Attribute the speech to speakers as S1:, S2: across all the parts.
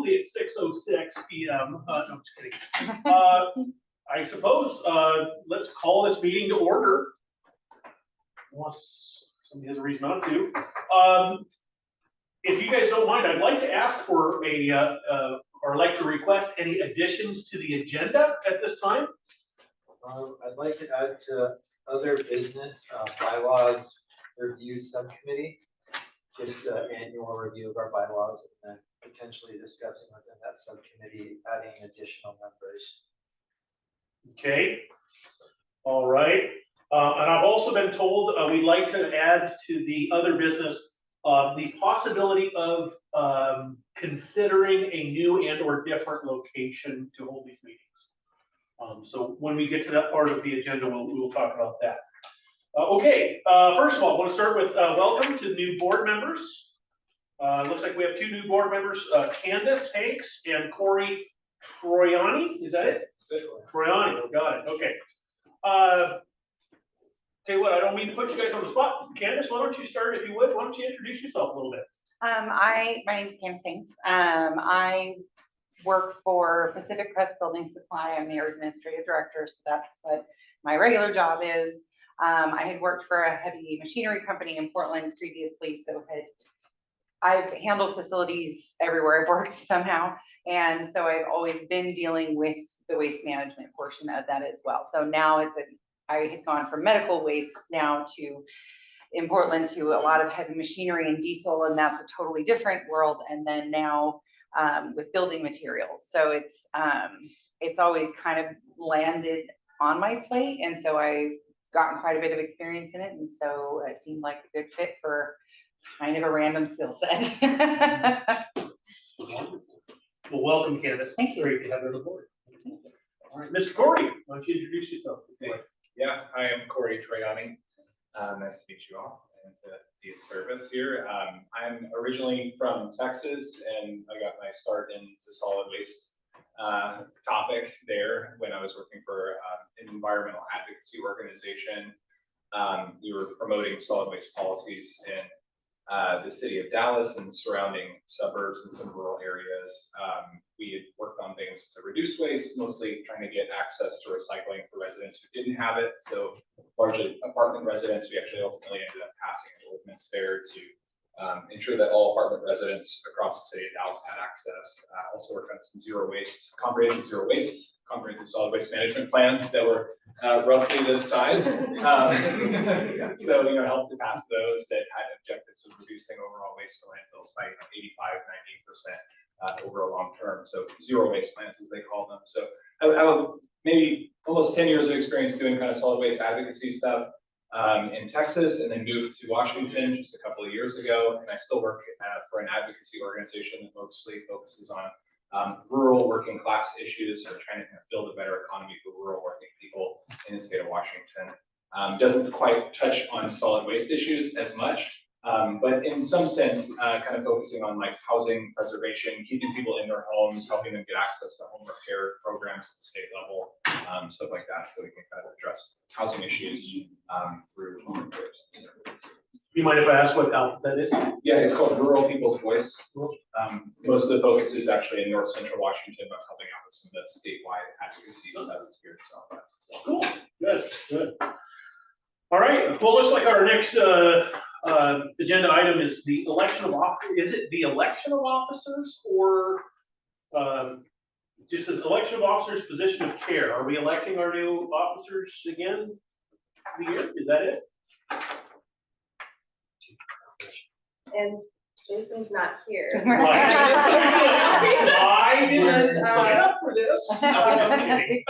S1: smoothly at 6:06 p.m. No, I'm just kidding. I suppose let's call this meeting to order, unless somebody has a reason not to. If you guys don't mind, I'd like to ask for or like to request any additions to the agenda at this time.
S2: I'd like to add to other business bylaws review subcommittee, just an annual review of our bylaws and then potentially discussing within that subcommittee adding additional members.
S1: Okay. All right. And I've also been told we'd like to add to the other business the possibility of considering a new and or different location to hold these meetings. So when we get to that part of the agenda, we will talk about that. Okay, first of all, I want to start with welcome to new board members. Looks like we have two new board members, Candace Hanks and Corey Troiani. Is that it? Troiani, got it. Okay. Tell you what, I don't mean to put you guys on the spot. Candace, why don't you start, if you would? Why don't you introduce yourself a little bit?
S3: My name is Candace Hanks. I work for Pacific Crest Building Supply. I'm their administrative director, so that's what my regular job is. I had worked for a heavy machinery company in Portland previously, so I've handled facilities everywhere I've worked somehow. And so I've always been dealing with the waste management portion of that as well. So now I had gone from medical waste now in Portland to a lot of heavy machinery and diesel, and that's a totally different world. And then now with building materials. So it's always kind of landed on my plate. And so I've gotten quite a bit of experience in it. And so it seemed like a good fit for kind of a random skill set.
S1: Well, welcome, Candace.
S3: Thank you.
S1: Great to have you on the board. All right, Mr. Corey, why don't you introduce yourself?
S4: Okay. Yeah, I am Corey Troiani. Nice to meet you all and be of service here. I'm originally from Texas, and I got my start in the solid waste topic there when I was working for an environmental advocacy organization. We were promoting solid waste policies in the city of Dallas and the surrounding suburbs and some rural areas. We had worked on things to reduce waste, mostly trying to get access to recycling for residents who didn't have it. So largely apartment residents, we actually ultimately ended up passing an ordinance there to ensure that all apartment residents across the city of Dallas had access. Also worked on some comprehensive solid waste management plans that were roughly this size. So, helped to pass those that had objectives of reducing overall waste to landfills by 85–90% over a long term. So zero waste plans, as they call them. So I have maybe almost 10 years of experience doing kind of solid waste advocacy stuff in Texas, and then moved to Washington just a couple of years ago. And I still work for an advocacy organization that mostly focuses on rural working class issues, so trying to kind of build a better economy for rural working people in the state of Washington. Doesn't quite touch on solid waste issues as much, but in some sense, kind of focusing on like housing preservation, keeping people in their homes, helping them get access to home repair programs at the state level, stuff like that, so we can kind of address housing issues through home repairs.
S1: You mind if I ask what alphabet is?
S4: Yeah, it's called Rural People's Voice. Most of the focus is actually in North Central Washington, but helping out with some of the statewide advocacy stuff here in Southwest.
S1: Cool, good. All right, well, looks like our next agenda item is the election of officers. Is it the election of officers, or just as election of officers, position of chair? Are we electing our new officers again the year? Is that it?
S5: And Jason's not here.
S1: Right. I didn't sign up for this. No, I'm just kidding.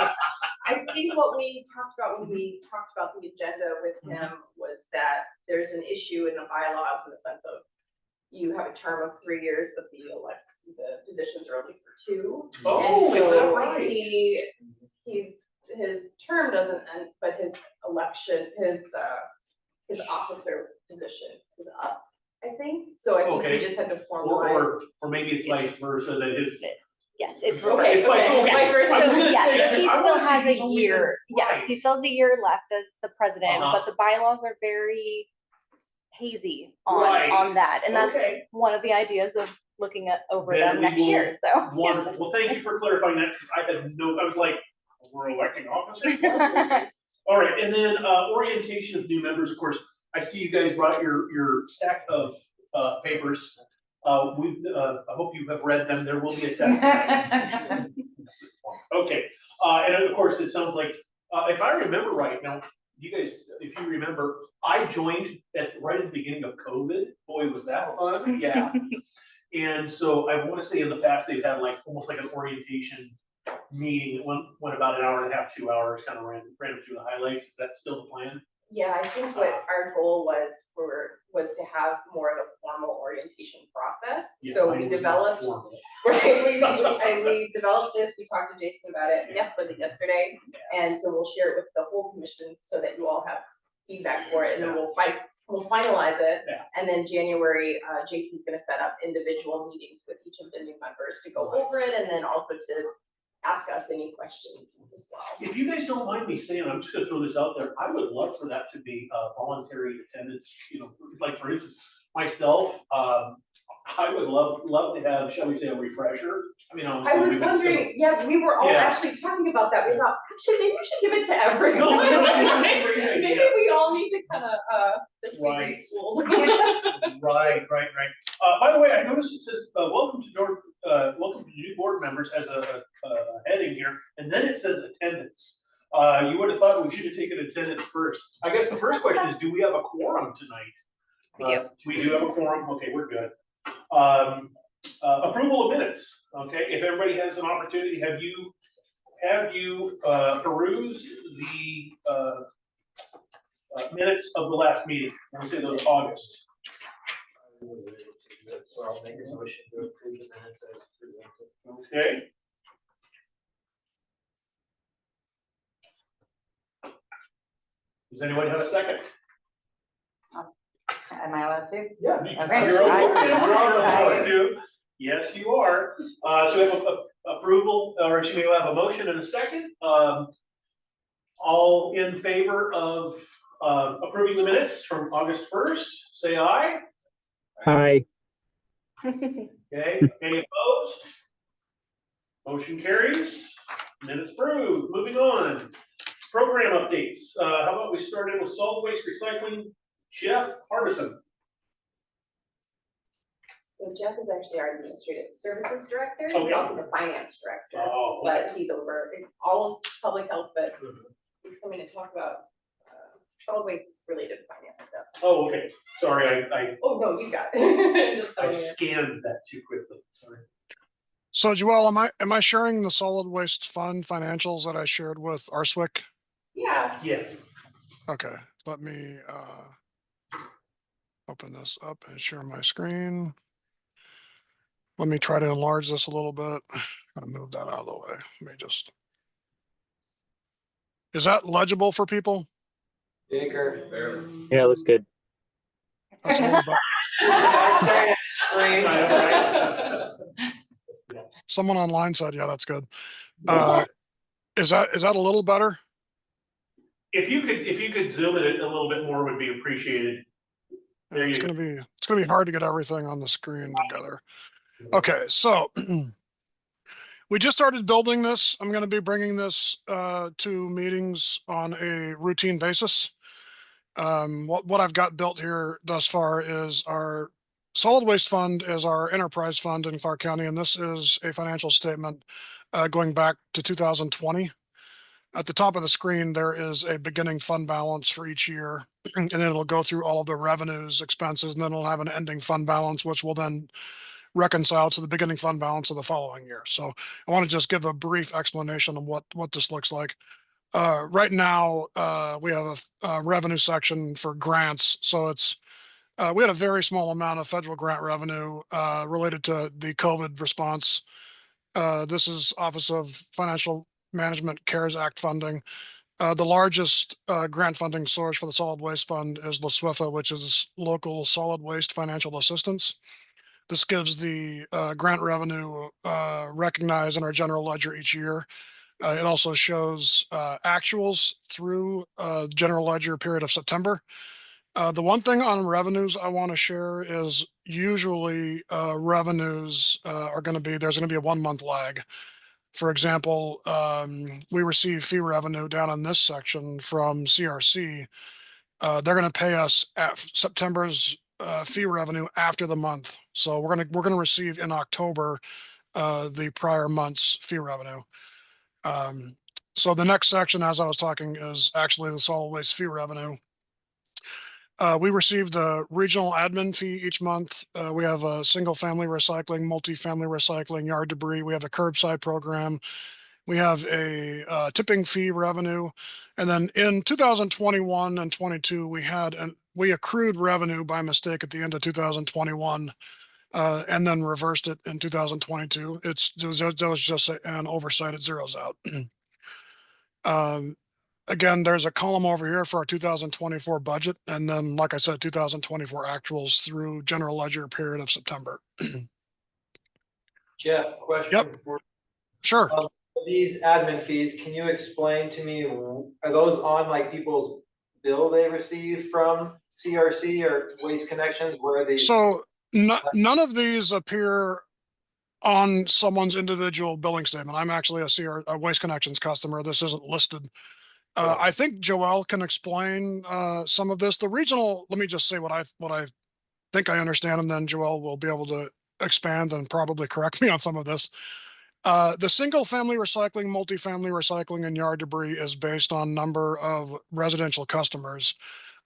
S5: I think what we talked about when we talked about the agenda with him was that there's an issue in the bylaws in the sense of you have a term of 3 years, but the positions are only for 2.
S1: Oh,
S5: and
S1: is
S5: so
S1: that right?
S5: his term doesn't end, but his election, his officer position is up, I think. So I think we just had to formalize.
S1: Or maybe it's vice versa, that his.
S6: Yes, it's
S5: Okay,
S1: It's like, okay.
S5: vice versa.
S1: I was gonna
S6: Yes,
S1: say,
S6: he
S1: I
S6: still
S1: wanna say
S6: has
S1: he's
S6: a
S1: only
S6: year.
S1: been-
S6: Yes,
S1: right.
S6: he still has a year left as the president,
S1: Uh-huh.
S6: but the bylaws are very hazy
S1: Right.
S6: on that, and that's
S1: Okay.
S6: one of the ideas of looking over
S1: Then
S6: them
S1: we
S6: next year, so.
S1: Wonderful. Well, thank you for clarifying that, because I was like, we're electing officers? All right, and then, orientation of new members, of course, I see you guys brought your stack of, papers. I hope you have read them, there will be a test. Okay, and of course, it sounds like, if I remember right, now, you guys, if you remember, I joined right at the beginning of COVID, boy, was that fun, yeah. And so I wanna say in the past, they've had like, almost like an orientation meeting, that went about an hour and a half, 2 hours, kind of ran through the highlights, is that still the plan?
S5: Yeah, I think what our goal was to have more of a formal orientation process.
S1: Yeah,
S5: So
S1: mine
S5: we
S1: was not
S5: developed,
S1: formal.
S5: right, we developed this, we talked to Jason about it, was it yesterday? And so we'll share it with the whole commission so that you all have feedback for it, and then we'll finalize it.
S1: Yeah.
S5: And then January, Jason's gonna set up individual meetings with each of the new members to go over it, and then also to ask us any questions as well.
S1: If you guys don't mind me saying, I'm just gonna throw this out there, I would love for that to be voluntary attendance, like for instance, myself, I would love to have, shall we say, a refresher. I mean,
S5: I
S1: obviously.
S5: was
S1: we've been still-
S5: wondering, yeah, we were all
S1: Yeah.
S5: actually talking about that. We thought, actually, maybe we should give it to everyone.
S1: No, that's a great idea.
S5: Maybe we all need to kind of, just be
S1: Right.
S5: reschooled.
S1: Right. By the way, I noticed it says, welcome to new board members as a heading here, and then it says attendance. You would have thought we should have taken attendance first. I guess the first question is, do we have a quorum tonight?
S3: We do.
S1: We do have a quorum, okay, we're good. Approval of minutes, okay, if everybody has an opportunity, have you perused the minutes of the last meeting? When we say those August.
S2: So I'll make a motion to approve the minutes as presented.
S1: Okay. Does anyone have a second?
S3: Am I allowed to?
S1: Yeah.
S3: Okay.
S1: You're
S3: Aye.
S1: allowed to. Yes, you are. So we have approval, or excuse me, we have a motion and a second. All in favor of approving the minutes from August 1st, say aye.
S7: Aye.
S1: Okay, any opposed? Motion carries. Minutes approved. Moving on. Program updates. How about we start in with solid waste recycling? Jeff Harbison.
S5: So Jeff is actually our administrative services director. He's
S1: Okay.
S5: also the finance director,
S1: Oh,
S5: but he's over all of public health, but he's coming to talk about solid waste related finance stuff.
S1: oh, okay. Sorry, I
S5: Oh, no, you got it. Just
S1: I
S5: telling you.
S1: scanned that too quickly. Sorry.
S8: So Joelle, am I sharing the solid waste fund financials that I shared with Arswick?
S5: Yeah,
S1: Yes.
S8: Okay, let me open this up and share my screen. Let me try to enlarge this a little bit. Gotta move that out of the way. Let me just. Is that legible for people?
S2: Baker.
S5: Mm.
S7: Yeah, looks good.
S8: That's a little bit. Someone online said, yeah, that's good. Is that a little better?
S1: If you could zoom it a little bit more would be appreciated. There
S8: It's
S1: you go.
S8: gonna be hard to get everything on the screen together. Okay, so we just started building this. I'm gonna be bringing this to meetings on a routine basis. What I've got built here thus far is our solid waste fund is our enterprise fund in Clark County, and this is a financial statement going back to 2020. At the top of the screen, there is a beginning fund balance for each year, and then it'll go through all of the revenues, expenses, and then it'll have an ending fund balance, which will then reconcile to the beginning fund balance of the following year. So I want to just give a brief explanation of what this looks like. Right now, we have a revenue section for grants. So it's we had a very small amount of federal grant revenue related to the COVID response. This is Office of Financial Management CARES Act funding. The largest grant funding source for the solid waste fund is LSWFA, which is Local Solid Waste Financial Assistance. This gives the grant revenue recognized in our general ledger each year. It also shows actuals through general ledger period of September. The one thing on revenues I want to share is usually revenues are going to be, there's going to be a 1 month lag. For example, we receive fee revenue down in this section from CRC. They're going to pay us at September's fee revenue after the month. So we're going to receive in October the prior month's fee revenue. So the next section, as I was talking, is actually the solid waste fee revenue. We receive the regional admin fee each month. We have a single family recycling, multifamily recycling, yard debris. We have a curbside program. We have a tipping fee revenue. And then in 2021 and 22, we accrued revenue by mistake at the end of 2021 and then reversed it in 2022. That was just an oversight. It zeroes out. Again, there's a column over here for our 2024 budget. And then, like I said, 2024 actuals through general ledger period of September.
S2: Jeff, question
S8: Yep.
S2: for
S8: Sure.
S2: these admin fees. Can you explain to me, are those on like people's bill they receive from CRC or Waste Connections? Where are these?
S8: So none of these appear on someone's individual billing statement. I'm actually a Waste Connections customer. This isn't listed. I think Joelle can explain some of this. The regional, let me just say what I think I understand, and then Joelle will be able to expand and probably correct me on some of this. The single family recycling, multifamily recycling, and yard debris is based on number of residential customers.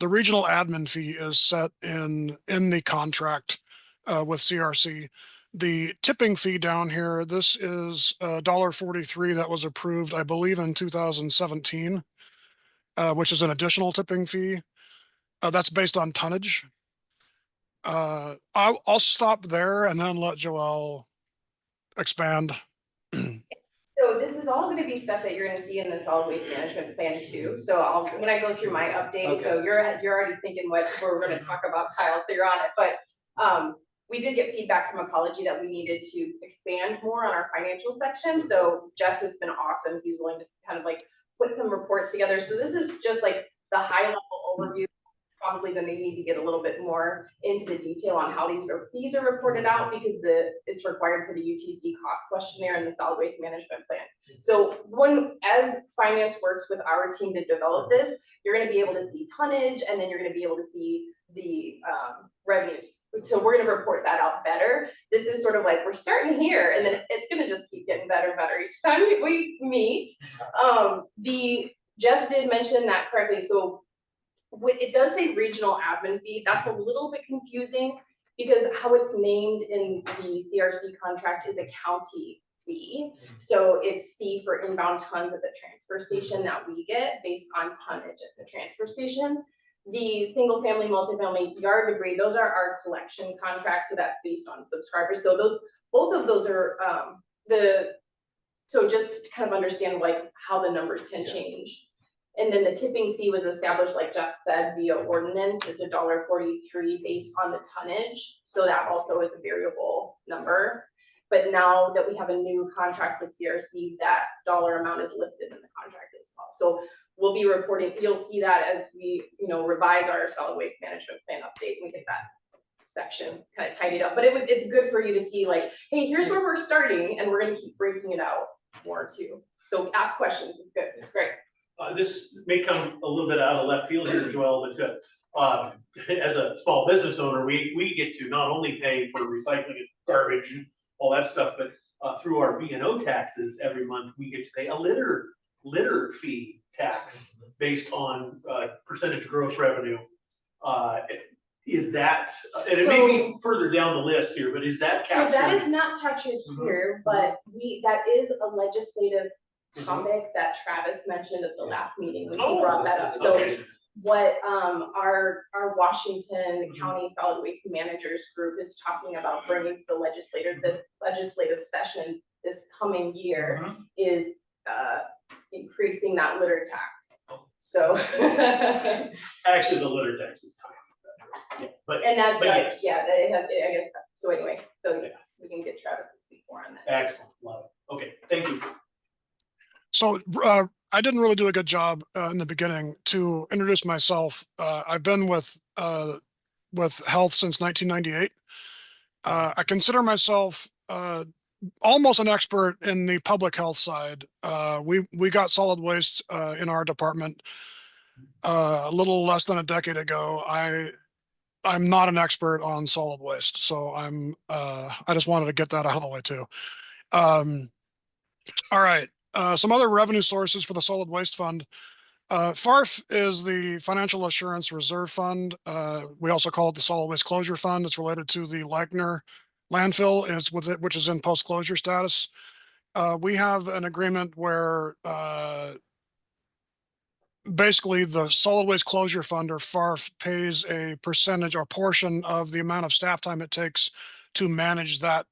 S8: The regional admin fee is set in the contract with CRC. The tipping fee down here, this is $1.43 that was approved, I believe, in 2017, which is an additional tipping fee. That's based on tonnage. I'll stop there and then let Joelle expand.
S5: So this is all gonna be stuff that you're gonna see in the solid waste management plan too. So when I go through my update, so you're already thinking what we're gonna talk about, Kyle, so you're on it. But we did get feedback from Ecology that we needed to expand more on our financial section. So Jeff has been awesome. He's willing to kind of like put some reports together. So this is just like the high level overview. Probably then they need to get a little bit more into the detail on how these fees are reported out, because it's required for the UTC cost questionnaire and the solid waste management plan. So as finance works with our team to develop this, you're going to be able to see tonnage, and then you're going to be able to see the revenues. So we're going to report that out better. This is sort of like we're starting here, and then it's going to just keep getting better each time we meet. Jeff did mention that correctly. So it does say regional admin fee. That's a little bit confusing because how it's named in the CRC contract is a county fee. So it's fee for inbound tons at the transfer station that we get based on tonnage at the transfer station. The single family, multifamily, yard debris, those are our collection contracts. So that's based on subscribers. So both of those are so just to kind of understand like how the numbers can change. And then the tipping fee was established, like Jeff said, via ordinance. It's $1.43 based on the tonnage. So that also is a variable number. But now that we have a new contract with CRC, that dollar amount is listed in the contract as well. So we'll be reporting, you'll see that as we, revise our solid waste management plan update and get that section kind of tidied up. But it's good for you to see like, hey, here's where we're starting, and we're going to keep breaking it out more too. So ask questions. It's good. It's great.
S1: This may come a little bit out of left field here, Joelle, but as a small business owner, we get to not only pay for recycling and garbage and all that stuff, but through our B&O taxes every month, we get to pay a litter fee tax based on percentage of gross revenue. Is that, and it may be further down the list here, but is that captured?
S5: So that is not captured here, but that is a legislative topic that Travis mentioned at the last meeting when he brought that up. So what our Washington County Solid Waste Managers Group is talking about bringing to the legislative session this coming year is increasing that litter tax. So
S1: actually the litter tax is time. Yeah, but yes.
S5: Yeah, it has, I guess. So anyway, so we can get Travis to speak more on that.
S1: Excellent, love it. Okay, thank you.
S8: So I didn't really do a good job in the beginning to introduce myself. I've been with with health since 1998. I consider myself almost an expert in the public health side. We got solid waste in our department a little less than a decade ago. I'm not an expert on solid waste, so I just wanted to get that out of the way too. All right. Some other revenue sources for the solid waste fund. FARF is the Financial Assurance Reserve Fund. We also call it the Solid Waste Closure Fund. It's related to the Lightner landfill, and it's with it, which is in post-closure status. We have an agreement where basically the Solid Waste Closure Fund, or FARF, pays a percentage or portion of the amount of staff time it takes to manage that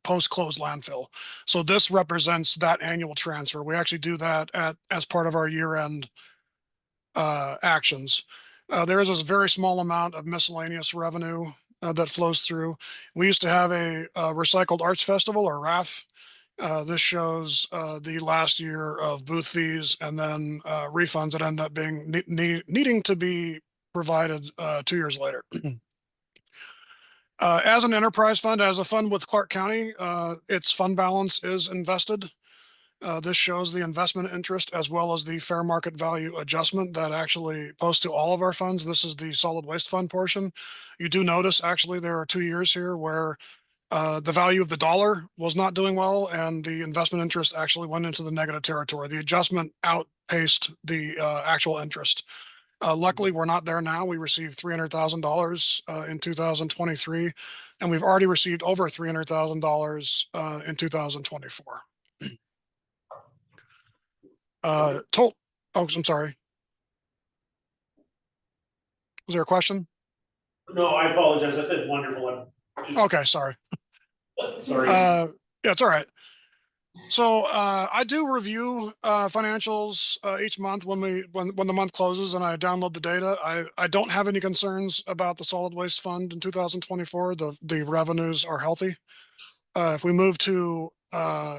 S8: post-close landfill. So this represents that annual transfer. We actually do that as part of our year-end actions. There is a very small amount of miscellaneous revenue that flows through. We used to have a recycled arts festival, or RAF. This shows the last year of booth fees and then refunds that end up being needing to be provided 2 years later. As an enterprise fund, as a fund with Clark County, its fund balance is invested. This shows the investment interest as well as the fair market value adjustment that actually posts to all of our funds. This is the solid waste fund portion. You do notice actually there are 2 years here where the value of the dollar was not doing well, and the investment interest actually went into the negative territory. The adjustment outpaced the actual interest. Luckily, we're not there now. We received $300,000 in 2023, and we've already received over $300,000 in 2024. Oh, I'm sorry. Was there a question?
S1: No, I apologize. I said wonderful.
S8: Okay, sorry.
S1: Sorry.
S8: Yeah, it's all right. So I do review financials each month when the month closes, and I download the data. I don't have any concerns about the solid waste fund in 2024. The revenues are healthy. If we move to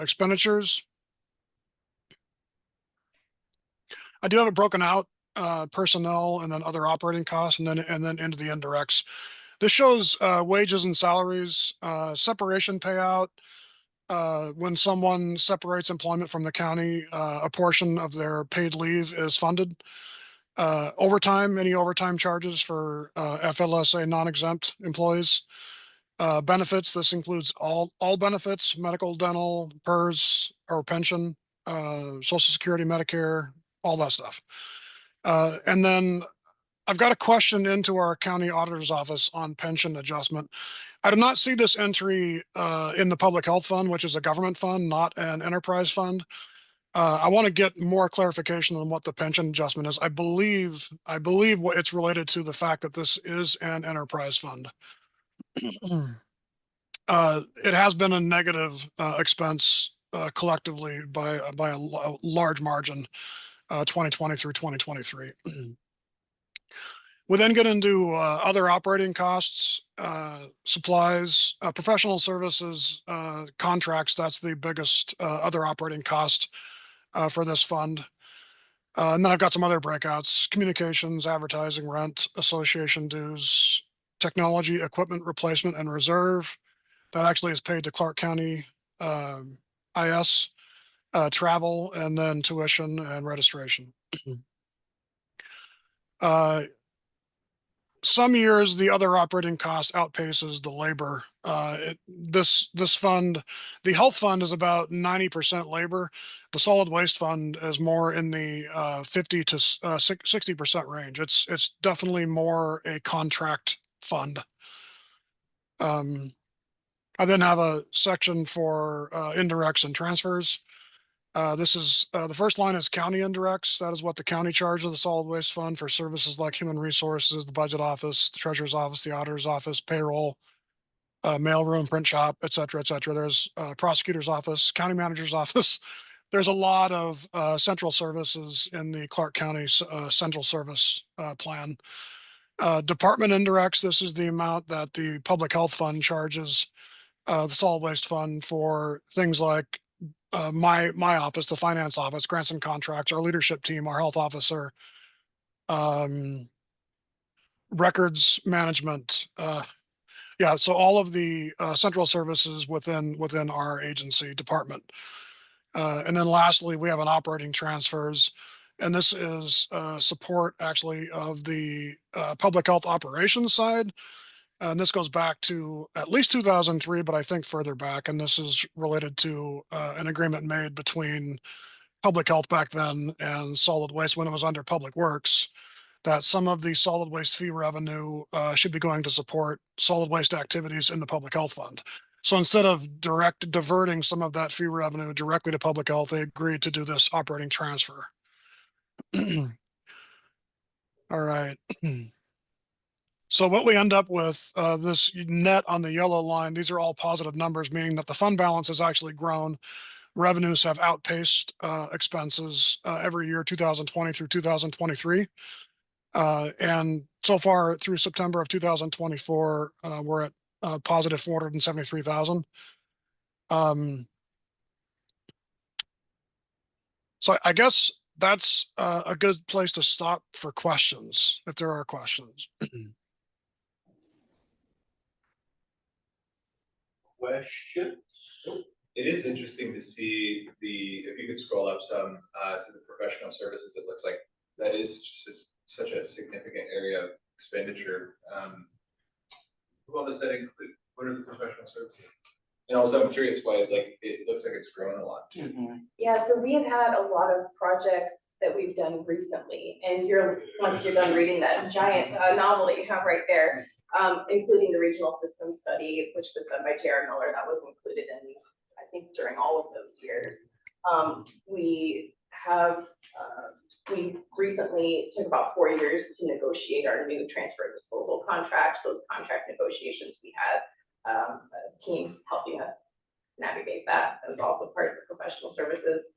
S8: expenditures, I do have it broken out, personnel and then other operating costs, and then into the indirects. This shows wages and salaries, separation payout. When someone separates employment from the county, a portion of their paid leave is funded. Overtime, any overtime charges for FLSA non-exempt employees. Benefits, this includes all benefits, medical, dental, PERS or pension, Social Security, Medicare, all that stuff. And then I've got a question into our county auditor's office on pension adjustment. I do not see this entry in the public health fund, which is a government fund, not an enterprise fund. I want to get more clarification on what the pension adjustment is. I believe what it's related to the fact that this is an enterprise fund. It has been a negative expense collectively by a large margin, 2020 through 2023. We then get into other operating costs, supplies, professional services, contracts. That's the biggest other operating cost for this fund. And then I've got some other breakouts: communications, advertising, rent, association dues, technology, equipment replacement and reserve. That actually is paid to Clark County IS, travel, and then tuition and registration. Some years, the other operating cost outpaces the labor. This fund, the health fund, is about 90% labor. The solid waste fund is more in the 50 to 60% range. It's definitely more a contract fund. I then have a section for indirects and transfers. This is the first line is county indirects. That is what the county charges the solid waste fund for services like human resources, the budget office, the treasurer's office, the auditor's office, payroll, mailroom, print shop, et cetera, et cetera. There's prosecutor's office, county manager's office. There's a lot of central services in the Clark County central service plan. Department indirects, this is the amount that the public health fund charges the solid waste fund for things like my office, the finance office, grants and contracts, our leadership team, our health officer, records management. Yeah, so all of the central services within our agency department. And then lastly, we have an operating transfers, and this is support actually of the public health operations side. And this goes back to at least 2003, but I think further back. And this is related to an agreement made between public health back then and solid waste when it was under public works, that some of the solid waste fee revenue should be going to support solid waste activities in the public health fund. So instead of diverting some of that fee revenue directly to public health, they agreed to do this operating transfer. All right. So what we end up with, this net on the yellow line, these are all positive numbers, meaning that the fund balance has actually grown. Revenues have outpaced expenses every year, 2020 through 2023. And so far through September of 2024, we're at positive 473,000. So I guess that's a good place to stop for questions, if there are questions.
S1: Questions?
S4: It is interesting to see if you could scroll up some to the professional services, it looks like that is just such a significant area of expenditure. Who all does that include? What are the professional services? And also I'm curious why it looks like it's grown a lot.
S5: Yeah, so we have had a lot of projects that we've done recently, and once you're done reading that giant novel that you have right there, including the regional system study, which was done by Jared Miller, that was included in these, I think, during all of those years. We have, we recently took about 4 years to negotiate our new transfer disposal contract. Those contract negotiations, we had a team helping us navigate that. That was also part of the professional services.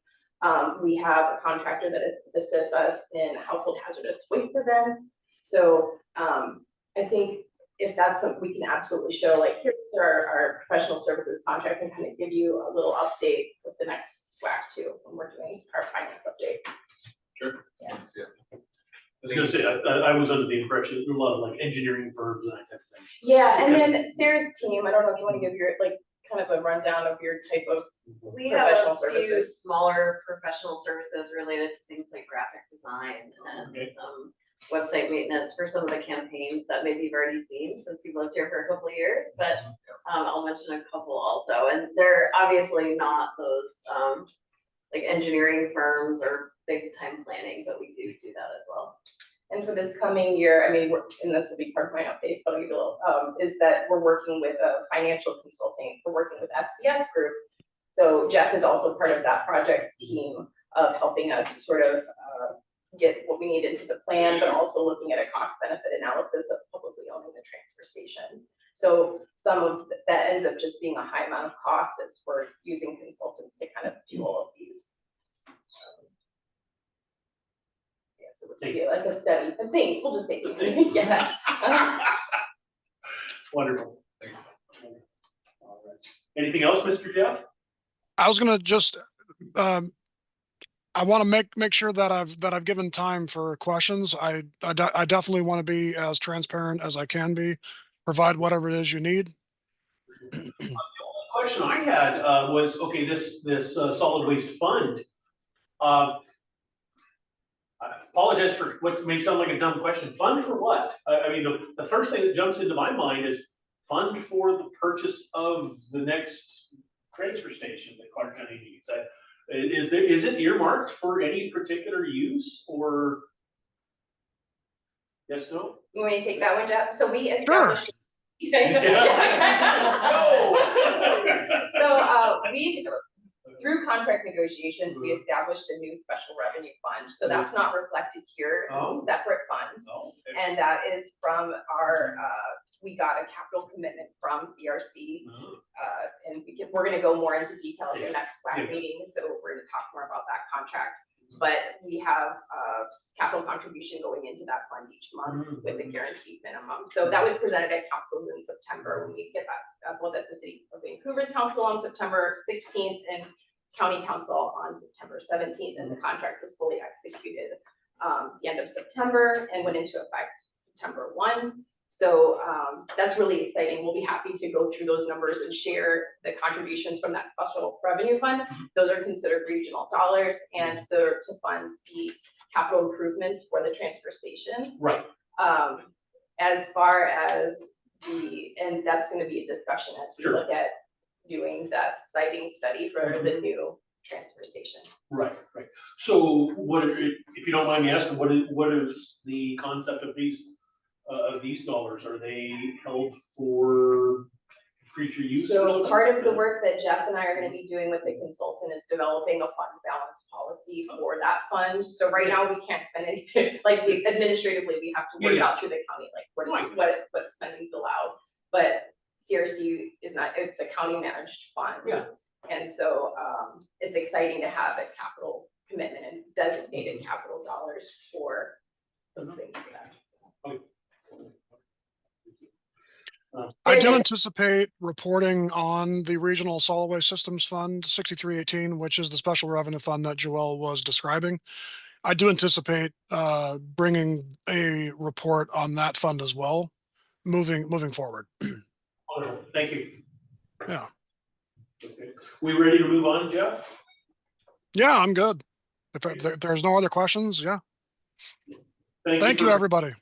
S5: We have a contractor that assists us in household hazardous waste events. So I think if that's something we can absolutely show, like here's our professional services contract, and kind of give you a little update with the next SWAC too, when we're doing our finance update.
S4: Sure.
S5: Yeah.
S1: I was gonna say, I was under the impression there were a lot of like engineering firms and that type of thing.
S5: Yeah, and then Sarah's team, I don't know if you want to give your, like, kind of a rundown of your type of,
S7: We have
S5: professional
S7: a few
S5: services.
S7: smaller professional services related to things like graphic design and
S1: Okay.
S7: some website maintenance for some of the campaigns that maybe you've already seen since you've lived here for a couple of years, but I'll mention a couple also. And they're obviously not those like engineering firms or big time planning, but we do that as well.
S5: and for this coming year, I mean, and this will be part of my updates, but we will, is that we're working with a financial consulting, we're working with FCS Group. So Jeff is also part of that project team of helping us sort of get what we need into the plan, but also looking at a cost benefit analysis of publicly owning the transfer stations. So some of that ends up just being a high amount of cost as we're using consultants to kind of do all of these. Yeah, so it's be like a study of things, we'll just say things, yeah.
S1: Wonderful.
S4: Thanks.
S1: All right. Anything else, Mr. Jeff?
S8: I was gonna just, I want to make sure that I've given time for questions. I definitely want to be as transparent as I can be, provide whatever it is you need.
S1: The question I had was, okay, this solid waste fund. I apologize for what may sound like a dumb question. Fund for what? I mean, the first thing that jumps into my mind is fund for the purchase of the next transfer station that Clark County needs. Is it earmarked for any particular use, or yes, no?
S5: You want me to take that one, Jeff? So we
S8: Sure.
S5: established. So we, through contract negotiations, we established a new special revenue fund. So that's not reflected here. It's a separate fund.
S1: No.
S5: And that is from our, we got a capital commitment from CRC. And we're gonna go more into detail at the next SWAC meeting. So we're gonna talk more about that contract. But we have capital contribution going into that fund each month with a guaranteed minimum. So that was presented at councils in September when we get that, both at the City of Vancouver's council on September 16th and county council on September 17th. And the contract was fully executed the end of September and went into effect September 1. So that's really exciting. We'll be happy to go through those numbers and share the contributions from that special revenue fund. Those are considered regional dollars, and they're to fund the capital improvements for the transfer stations.
S1: Right.
S5: As far as and that's going to be a discussion as we
S1: Sure.
S5: look at doing that siting study for the new transfer station.
S1: Right, right. So if you don't mind me asking, what is the concept of these dollars? Are they held for free use? or
S5: So
S1: something?
S5: part of the work that Jeff and I are gonna be doing with the consultant is developing a fund balance policy for that fund. So right now, we can't spend anything, like administratively, we have to work
S1: Yeah.
S5: out through the county, like
S1: Right.
S5: what spending's allowed. But CRC is not, it's a county managed fund.
S1: Yeah.
S5: And so it's exciting to have a capital commitment and designated capital dollars for those things for that.
S8: I do anticipate reporting on the Regional Solid Waste Systems Fund 6318, which is the special revenue fund that Joelle was describing. I do anticipate bringing a report on that fund as well, moving forward.
S1: Wonderful. Thank you.
S8: Yeah.
S1: Okay. We ready to move on, Jeff?
S8: Yeah, I'm good. If there's no other questions, yeah. Thank you, everybody.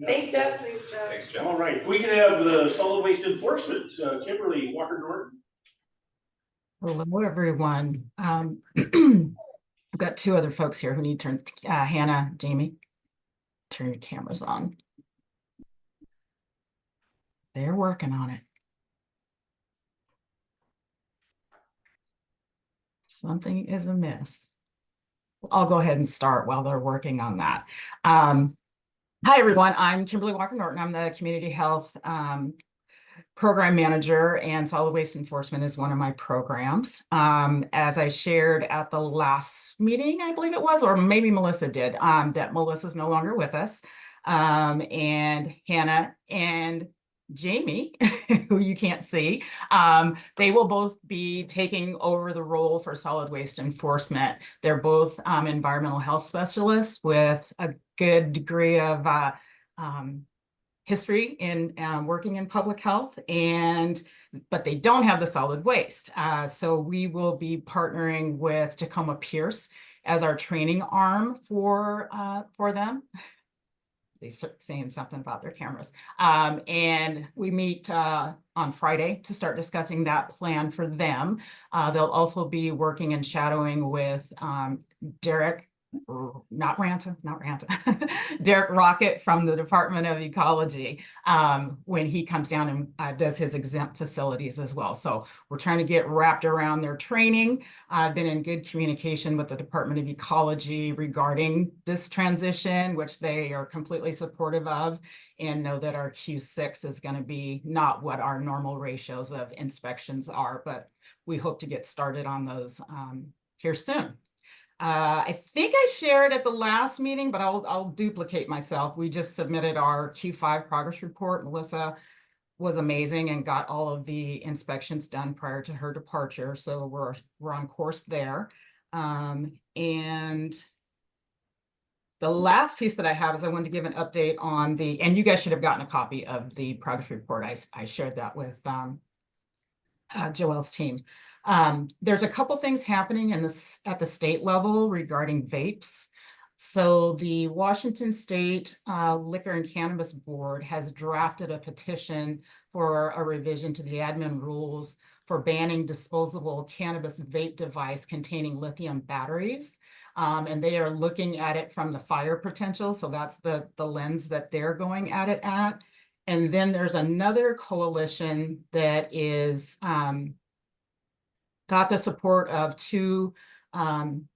S5: Thanks, Jeff.
S4: Thanks, Jeff.
S1: All right, if we can have the solid waste enforcement, Kimberly Walker Norton.
S9: Hello, everyone. I've got two other folks here who need to turn, Hannah, Jamie, turn your cameras on. They're working on it. Something is amiss. I'll go ahead and start while they're working on that. Hi, everyone. I'm Kimberly Walker Norton. I'm the Community Health Program Manager, and Solid Waste Enforcement is one of my programs. As I shared at the last meeting, I believe it was, or maybe Melissa did, that Melissa's no longer with us. And Hannah and Jamie, who you can't see, they will both be taking over the role for solid waste enforcement. They're both environmental health specialists with a good degree of history in working in public health, but they don't have the solid waste. So we will be partnering with Tacoma Pierce as our training arm for them. They start saying something about their cameras. And we meet on Friday to start discussing that plan for them. They'll also be working and shadowing with Derek, not Ranta, Derek Rocket from the Department of Ecology when he comes down and does his exempt facilities as well. So we're trying to get wrapped around their training. I've been in good communication with the Department of Ecology regarding this transition, which they are completely supportive of, and know that our Q6 is going to be not what our normal ratios of inspections are, but we hope to get started on those here soon. I think I shared at the last meeting, but I'll duplicate myself. We just submitted our Q5 progress report. Melissa was amazing and got all of the inspections done prior to her departure. So we're on course there. And the last piece that I have is I wanted to give an update on and you guys should have gotten a copy of the progress report. I shared that with Joelle's team. There's a couple things happening at the state level regarding vapes. So the Washington State Liquor and Cannabis Board has drafted a petition for a revision to the admin rules for banning disposable cannabis vape device containing lithium batteries. And they are looking at it from the fire potential. So that's the lens that they're going at it at. And then there's another coalition that is got the support of two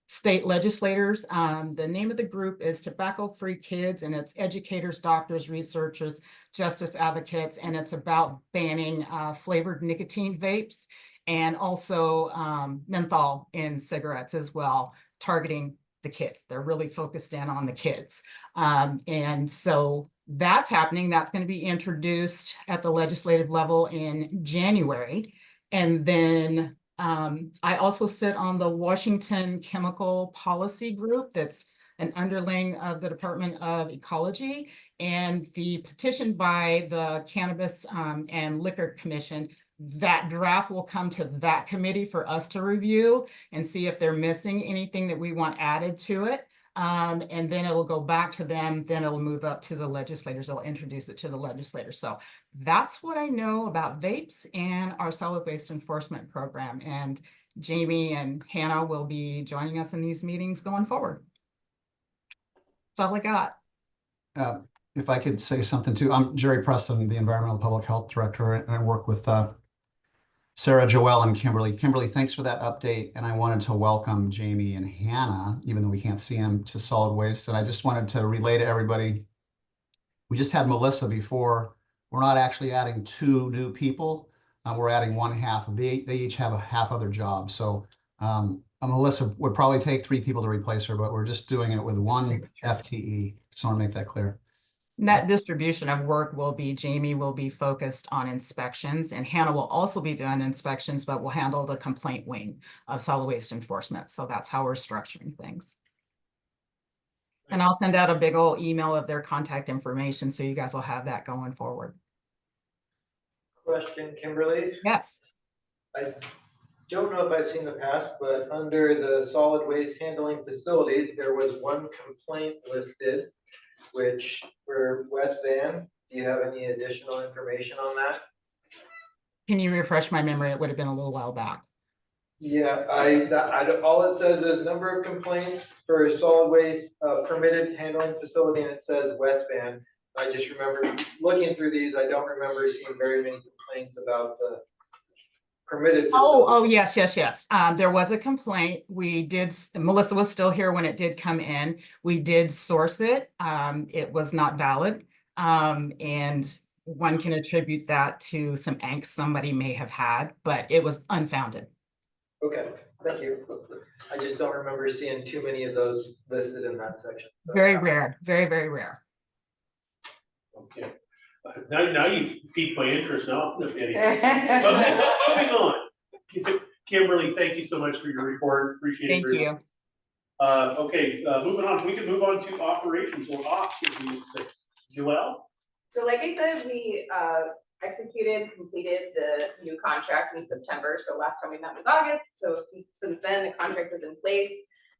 S9: state legislators. The name of the group is Tobacco Free Kids, and it's educators, doctors, researchers, justice advocates, and it's about banning flavored nicotine vapes and also menthol in cigarettes as well, targeting the kids. They're really focused in on the kids. And so that's happening. That's going to be introduced at the legislative level in January. And then I also sit on the Washington Chemical Policy Group that's an underling of the Department of Ecology, and the petition by the Cannabis and Liquor Commission. That draft will come to that committee for us to review and see if they're missing anything that we want added to it. And then it'll go back to them, then it'll move up to the legislators, they'll introduce it to the legislators. So that's what I know about vapes and our solid waste enforcement program. And Jamie and Hannah will be joining us in these meetings going forward. That's all I got.
S10: If I could say something too, I'm Jerry Preston, the Environmental Public Health Director, and I work with Sarah, Joelle, and Kimberly. Kimberly, thanks for that update. And I wanted to welcome Jamie and Hannah, even though we can't see them, to solid waste. And I just wanted to relay to everybody, we just had Melissa before. We're not actually adding 2 new people. We're adding 1/2. They each have a half other job. So Melissa would probably take 3 people to replace her, but we're just doing it with 1 FTE. Just want to make that clear.
S9: And that distribution of work will be, Jamie will be focused on inspections, and Hannah will also be doing inspections, but will handle the complaint wing of solid waste enforcement. So that's how we're structuring things. And I'll send out a big old email of their contact information, so you guys will have that going forward.
S2: Question, Kimberly.
S9: Yes.
S2: I don't know if I've seen the past, but under the solid waste handling facilities, there was 1 complaint listed, which for West Van. Do you have any additional information on that?
S9: Can you refresh my memory? It would have been a little while back.
S2: Yeah, all it says is number of complaints for solid waste permitted handling facility, and it says West Van. I just remember looking through these, I don't remember seeing very many complaints about the permitted facility.
S9: Oh, yes. There was a complaint. We did, Melissa was still here when it did come in. We did source it. It was not valid. And one can attribute that to some angst somebody may have had, but it was unfounded.
S2: Okay, thank you. I just don't remember seeing too many of those listed in that section. So,
S9: Very rare, very, very rare.
S1: Okay. Now you've piqued my interest now. No kidding. Moving on. Kimberly, thank you so much for your report. Appreciate it.
S9: Thank
S1: very
S9: you.
S1: much. Okay, moving on. We can move on to operations or ops, as we used to say. Joelle?
S5: So like I said, we completed the new contract in September. So last time we met was August. So since then, the contract is in place.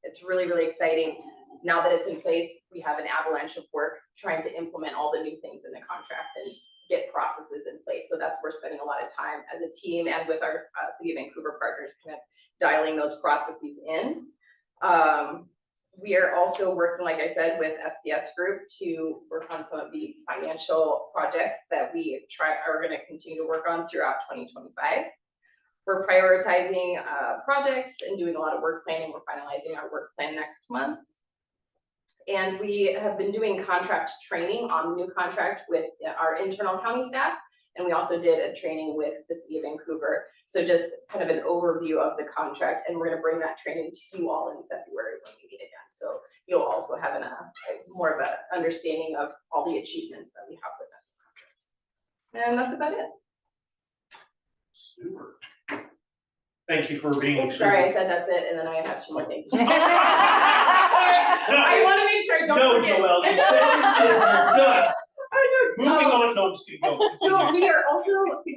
S5: It's really, really exciting. Now that it's in place, we have an avalanche of work trying to implement all the new things in the contract and get processes in place. So that's, we're spending a lot of time as a team and with our City of Vancouver partners kind of dialing those processes in. We are also working, like I said, with FCS Group to work on some of these financial projects that we are going to continue to work on throughout 2025. We're prioritizing projects and doing a lot of work planning. We're finalizing our work plan next month. And we have been doing contract training on the new contract with our internal county staff. And we also did a training with the City of Vancouver. So just kind of an overview of the contract. And we're going to bring that training to you all in February when we meet again. So you'll also have more of an understanding of all the achievements that we have with that contract. And that's about it.
S1: Super. Thank you for being.
S5: Oh, sorry, I said that's it, and then I have 2 more things. I want to make sure I don't forget.
S1: No, Joelle, you said it, you're done. Moving on, no, I'm just kidding. Go,
S5: So
S1: continue.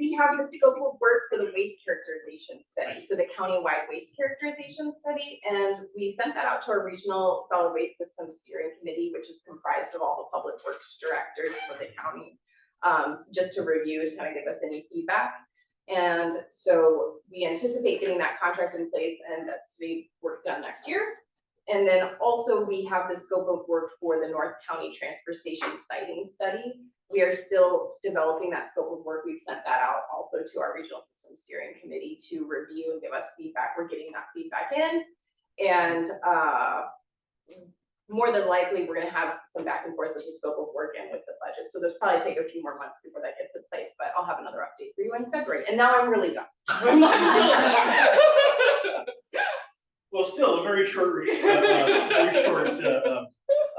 S5: we have the scope of work for the waste characterization study, so the countywide waste characterization study, and we sent that out to our regional solid waste systems steering committee, which is comprised of all the public works directors for the county, just to review, to kind of give us any feedback. And so we anticipate getting that contract in place and that's be work done next year. And then also we have the scope of work for the North County Transfer Station siting study. We are still developing that scope of work. We've sent that out also to our regional system steering committee to review and give us feedback. We're getting that feedback in. And more than likely, we're gonna have some back and forth with the scope of work and with the budget. So there's probably take a few more months before that gets in place, but I'll have another update for you in February. And now I'm really done.
S1: Well, still a very short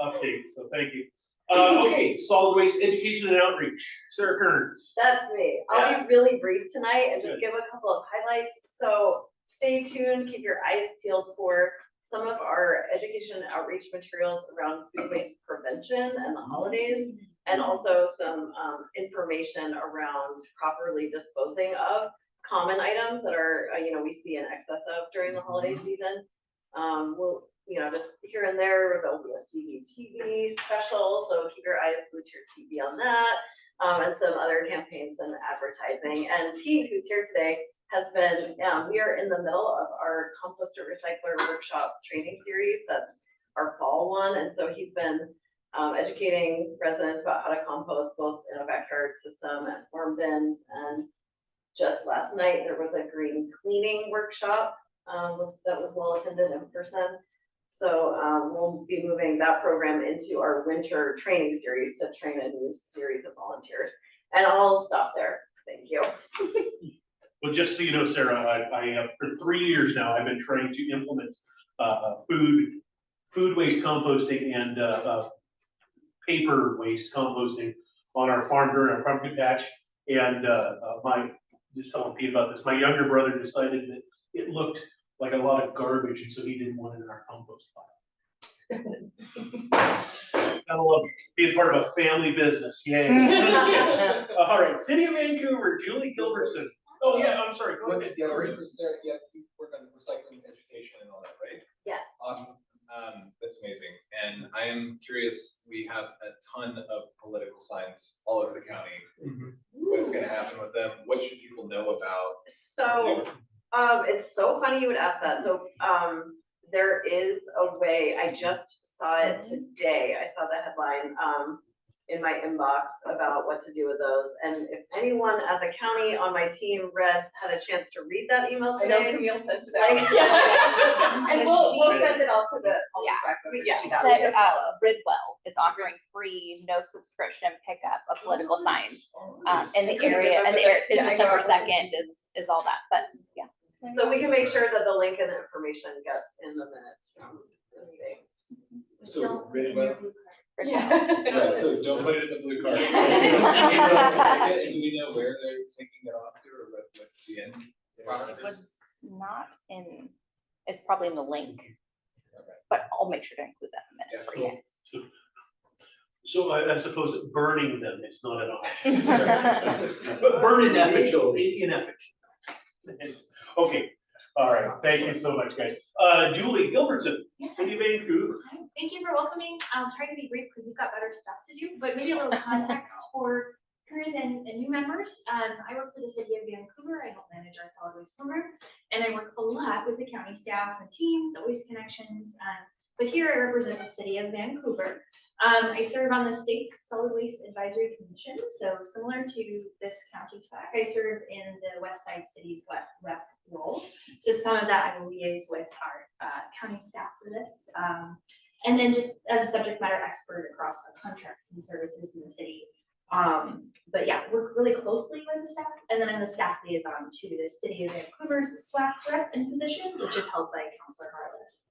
S1: update, so thank you. Okay, solid waste education and outreach. Sarah Kearns.
S7: That's me. I'll be really brief tonight and just give a couple of highlights. So stay tuned, keep your eyes peeled for some of our education and outreach materials around food waste prevention and the holidays, and also some information around properly disposing of common items that are, we see in excess of during the holiday season. We'll, just here and there, there'll be a CBTV special, so keep your eyes glued to your TV on that, and some other campaigns and advertising. And Pete, who's here today, has been, we are in the middle of our composter recycler workshop training series. That's our fall one. And so he's been educating residents about how to compost both in a backyard system and form bins. And just last night, there was a green cleaning workshop that was well attended in person. So we'll be moving that program into our winter training series to train a new series of volunteers. And I'll stop there. Thank you.
S1: Well, just so you know, Sarah, I have for 3 years now, I've been trying to implement food waste composting and paper waste composting on our farm during our pumpkin patch. And just telling Pete about this, my younger brother decided that it looked like a lot of garbage, and so he didn't want it in our compost pile. Gotta love being part of a family business, yay. All right, City of Vancouver, Julie Gilbertson. Oh, yeah, I'm sorry, go ahead.
S4: Yeah, Sarah, yeah, you work on recycling education and all that, right?
S7: Yes.
S4: Awesome. That's amazing. And I am curious, we have a ton of political signs all over the county. What's going to happen with them? What should people know about?
S7: So, it's so funny you would ask that. So, there is a way, I just saw it today. I saw the headline, in my inbox about what to do with those. And if anyone at the county on my team had a chance to read that email
S5: I know
S7: today.
S5: Camille sent it out. And we'll send it all to the.
S6: She said, Ridwell is offering free, no subscription pickup of political signs, in the area, and
S5: Yeah, I know.
S6: December 2nd is all that, but yeah.
S7: So we can make sure that the link and the information gets in the minutes from the meeting.
S4: So, Ridwell?
S7: Yeah.
S4: So don't put it in the blue card. Do we know where they're taking it off to, or what the end product
S6: Was
S4: is?
S6: not in, it's probably in the link,
S4: Okay.
S6: but I'll make sure to include that in the minutes for you guys.
S1: So I suppose burning them is not an option. But burn inefficacy. Okay, all right, thank you so much, guys. Julie Gilbertson, City of Vancouver.
S11: Thank you for welcoming. I'll try to be brief because you've got better stuff to do, but maybe a little context for current and new members. I work for the City of Vancouver. I help manage our solid waste program, and I work a lot with the county staff and teams, Waste Connections. But here I represent the City of Vancouver. I serve on the state's Solid Waste Advisory Commission. So similar to this county track, I serve in the West Side City's rep role. So some of that I will liaise with our county staff for this. And then just as a subject matter expert across the contracts and services in the city. But yeah, work really closely with the staff. And then I'm the staff liaison to the City of Vancouver's SWAC rep and position, which is held by Councilor Harless.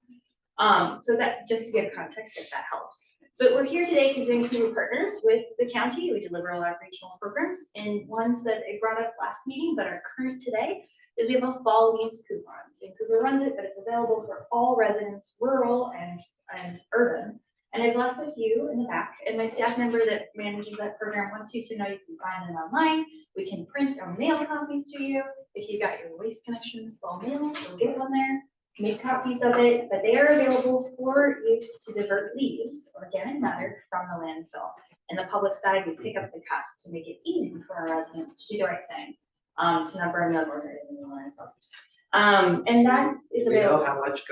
S11: So that, just to give context, if that helps. But we're here today because Vancouver partners with the county. We deliver a lot of regional programs, and ones that I brought up last meeting but are current today is we have a fall leaves coupon. Vancouver runs it, but it's available for all residents, rural and urban. And I've left a few in the back, and my staff member that manages that program wants you to know you can find them online. We can print or mail copies to you. If you got your Waste Connections fall mail, you'll get one there. Make copies of it, but they are available for use to divert leaves, organic matter, from the landfill. And the public side, we pick up the cost to make it easy for our residents to do the right thing, to not burn them or in the landfill. And that is
S2: Do we know
S11: available.
S2: how much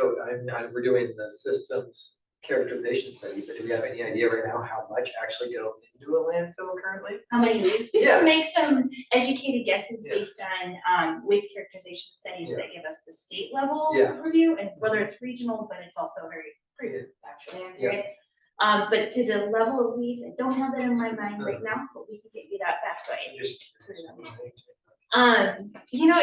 S2: we're doing the systems characterization study, but do we have any idea right now how much actually go into a landfill currently?
S11: How many leaves? We
S2: Yeah.
S11: can make some educated guesses
S2: Yeah.
S11: based on waste characterization studies
S2: Yeah.
S11: that give us the state level
S2: Yeah.
S11: review, and whether it's regional, but it's also very pretty factually accurate. But to the level of leaves, I don't have that in my mind right now, but we can get you that back way.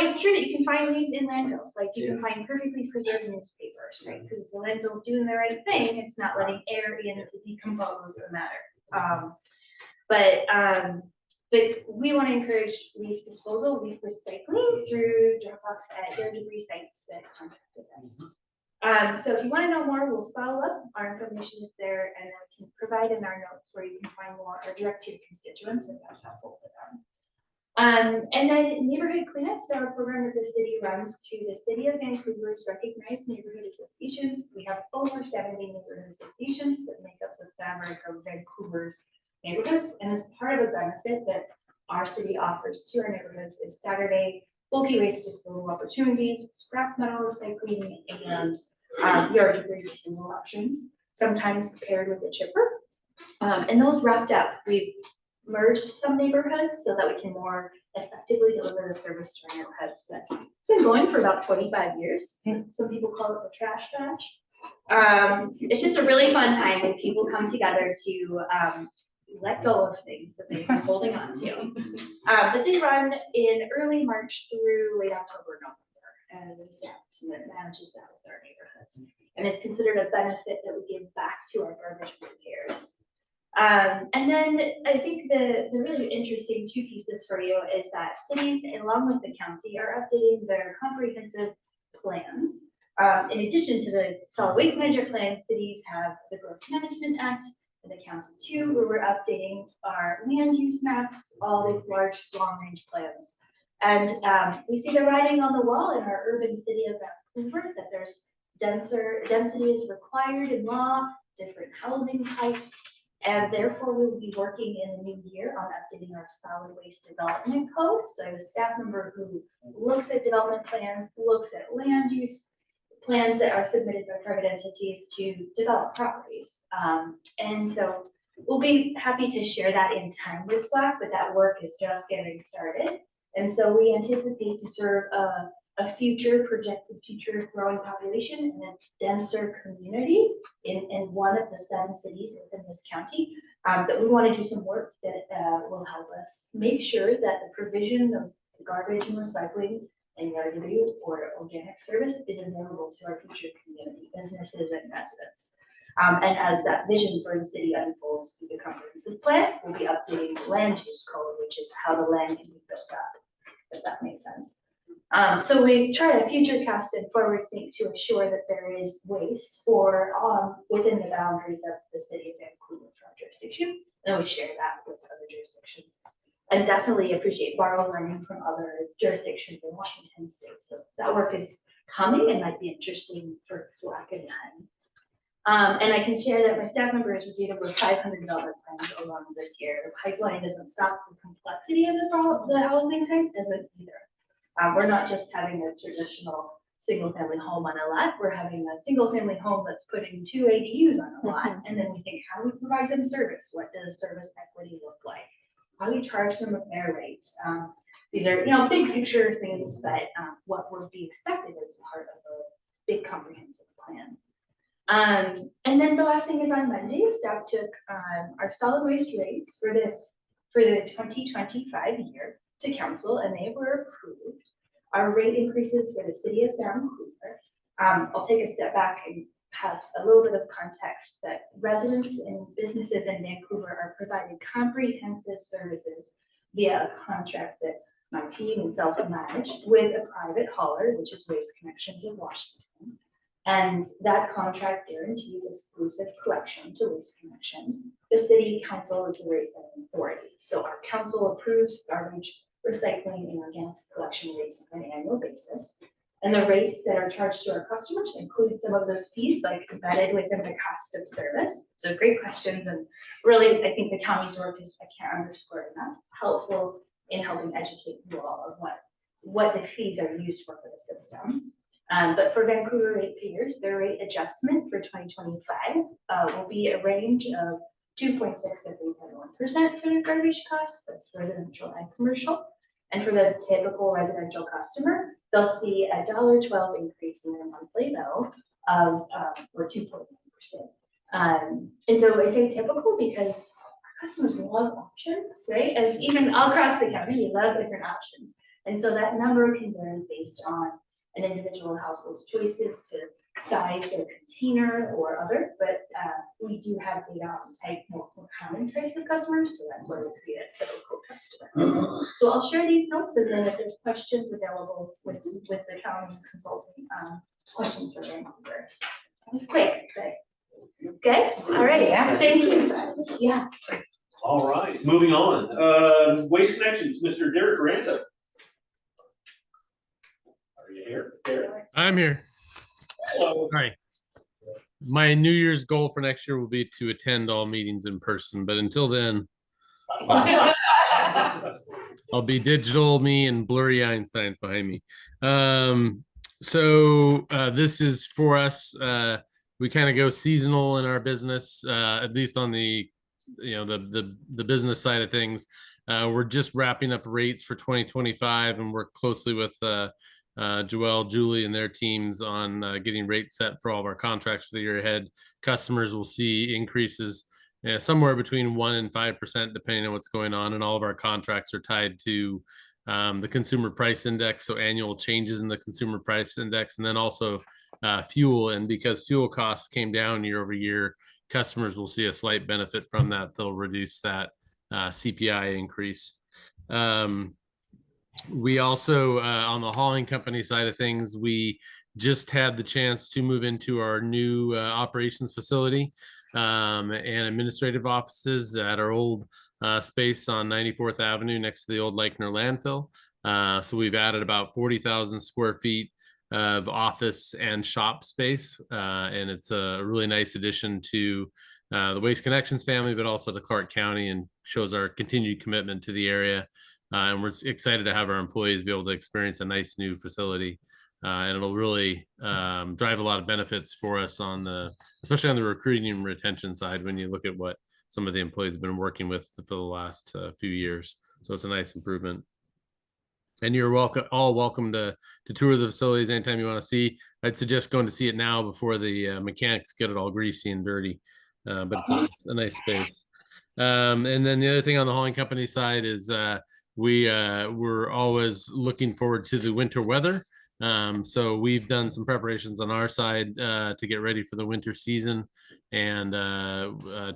S11: It's true that you can find leaves in landfills, like you can find perfectly preserved newspapers, right? Because the landfill's doing the right thing, it's not letting air in to decompose the matter. But we want to encourage leaf disposal, leaf recycling through drop off at air debris sites that contact with us. So if you want to know more, we'll follow up. Our information is there, and I can provide in our notes where you can find more or direct to your constituents if that's helpful for them. And then neighborhood cleanups are a program that the city runs to the City of Vancouver's recognized neighborhood associations. We have over 70 neighborhood associations that make up the fabric of Vancouver's neighborhoods. And as part of a benefit that our city offers to our neighborhoods is Saturday bulky waste disposal opportunities, scrap metal recycling, and yard debris disposal options, sometimes paired with a chipper. And those wrapped up, we've merged some neighborhoods so that we can more effectively deliver the service to our neighborhoods. But it's been going for about 25 years. Some people call it the trash bash. It's just a really fun time when people come together to let go of things that they've been holding on to. But they run in early March through late October, November, and the staff that manages that with our neighborhoods. And it's considered a benefit that we give back to our garbage repairs. And then I think the really interesting two pieces for you is that cities, along with the county, are updating their comprehensive plans. In addition to the solid waste management plan, cities have the Growth Management Act and the county too, where we're updating our land use maps, all these large, long-range plans. And we see the writing on the wall in our urban city of Vancouver that there's density is required in law, different housing types. And therefore, we will be working in the new year on updating our solid waste development code. So I have a staff member who looks at development plans, looks at land use plans that are submitted by private entities to develop properties. And so we'll be happy to share that in time with SWAC, but that work is just getting started. And so we anticipate to serve a projected future growing population in a denser community in one of the 7 cities within this county, that we want to do some work that will help us make sure that the provision of garbage and recycling and yard debris or organic service is available to our future community, businesses and residents. And as that vision for the city unfolds through the comprehensive plan, we'll be updating the land use code, which is how the land can be built up, if that makes sense. So we try to future cast and forward think to ensure that there is waste for within the boundaries of the city of Vancouver for our jurisdiction, and we share that with other jurisdictions. And definitely appreciate borrow learning from other jurisdictions in Washington state. So that work is coming and might be interesting for SWAC and time. And I can share that my staff members reviewed over 500 development plans along this year. The pipeline doesn't stop. The complexity of the housing type doesn't either. We're not just having a traditional single-family home on a lot. We're having a single-family home that's putting 2 ADUs on a lot. And then we think, how do we provide them service? What does service equity look like? How do we charge them a fair rate? These are, big picture things that what would be expected as part of a big comprehensive plan. And then the last thing is on Monday, staff took our solid waste rates for the 2025 year to council, and they were approved. Our rate increases for the city of Vancouver. I'll take a step back and have a little bit of context that residents and businesses in Vancouver are provided comprehensive services via a contract that my team and self manage with a private hauler, which is Waste Connections of Washington. And that contract guarantees exclusive collection to Waste Connections. The city council is the rate setting authority. So our council approves garbage, recycling, and organics collection rates on an annual basis. And the rates that are charged to our customers include some of those fees like embedded within the cost of service. So great questions, and really I think the county's work is, I can't underscore enough, helpful in helping educate you all of what the fees are used for the system. But for Vancouver ratepayers, their rate adjustment for 2025 will be a range of 2.6 to 3.1% for the garbage costs. That's residential and commercial. And for the typical residential customer, they'll see a $1.12 increase in their monthly bill of or 2.9%. And so I say typical because our customers love options, right? As even all across the county, you love different options. And so that number can vary based on an individual household's choices to size their container or other, but we do have data on more common types of customers, so that's why we create a typical customer. So I'll share these notes, and then if there's questions available with the county consulting questions for Raymond? That was quick, but good, all right,
S3: Yeah.
S11: thank you. Yeah.
S1: All right, moving on. Waste Connections, Mr. Derek Ranta. Are you here? Derek?
S12: I'm here.
S1: Hello.
S12: Hi. My New Year's goal for next year will be to attend all meetings in person, but until then, I'll be digital me and blurry Einsteins behind me. This is for us. We kind of go seasonal in our business, at least on the the business side of things. We're just wrapping up rates for 2025 and work closely with Joelle, Julie, and their teams on getting rates set for all of our contracts for the year ahead. Customers will see increases somewhere between 1% and 5%, depending on what's going on. And all of our contracts are tied to the consumer price index, so annual changes in the consumer price index, and then also fuel. And because fuel costs came down year over year, customers will see a slight benefit from that. They'll reduce that CPI increase. We also, on the hauling company side of things, we just had the chance to move into our new operations facility and administrative offices at our old space on 94th Avenue next to the old Leichner landfill. So we've added about 40,000 square feet of office and shop space, and it's a really nice addition to the Waste Connections family, but also to Clark County, and shows our continued commitment to the area. And we're excited to have our employees be able to experience a nice new facility. And it'll really drive a lot of benefits for us especially on the recruiting and retention side, when you look at what some of the employees have been working with for the last few years. So it's a nice improvement. And you're all welcome to tour the facilities anytime you want to see. I'd suggest going to see it now before the mechanics get it all greasy and dirty. But it's a nice space. And then the other thing on the hauling company side is we're always looking forward to the winter weather. So we've done some preparations on our side to get ready for the winter season. And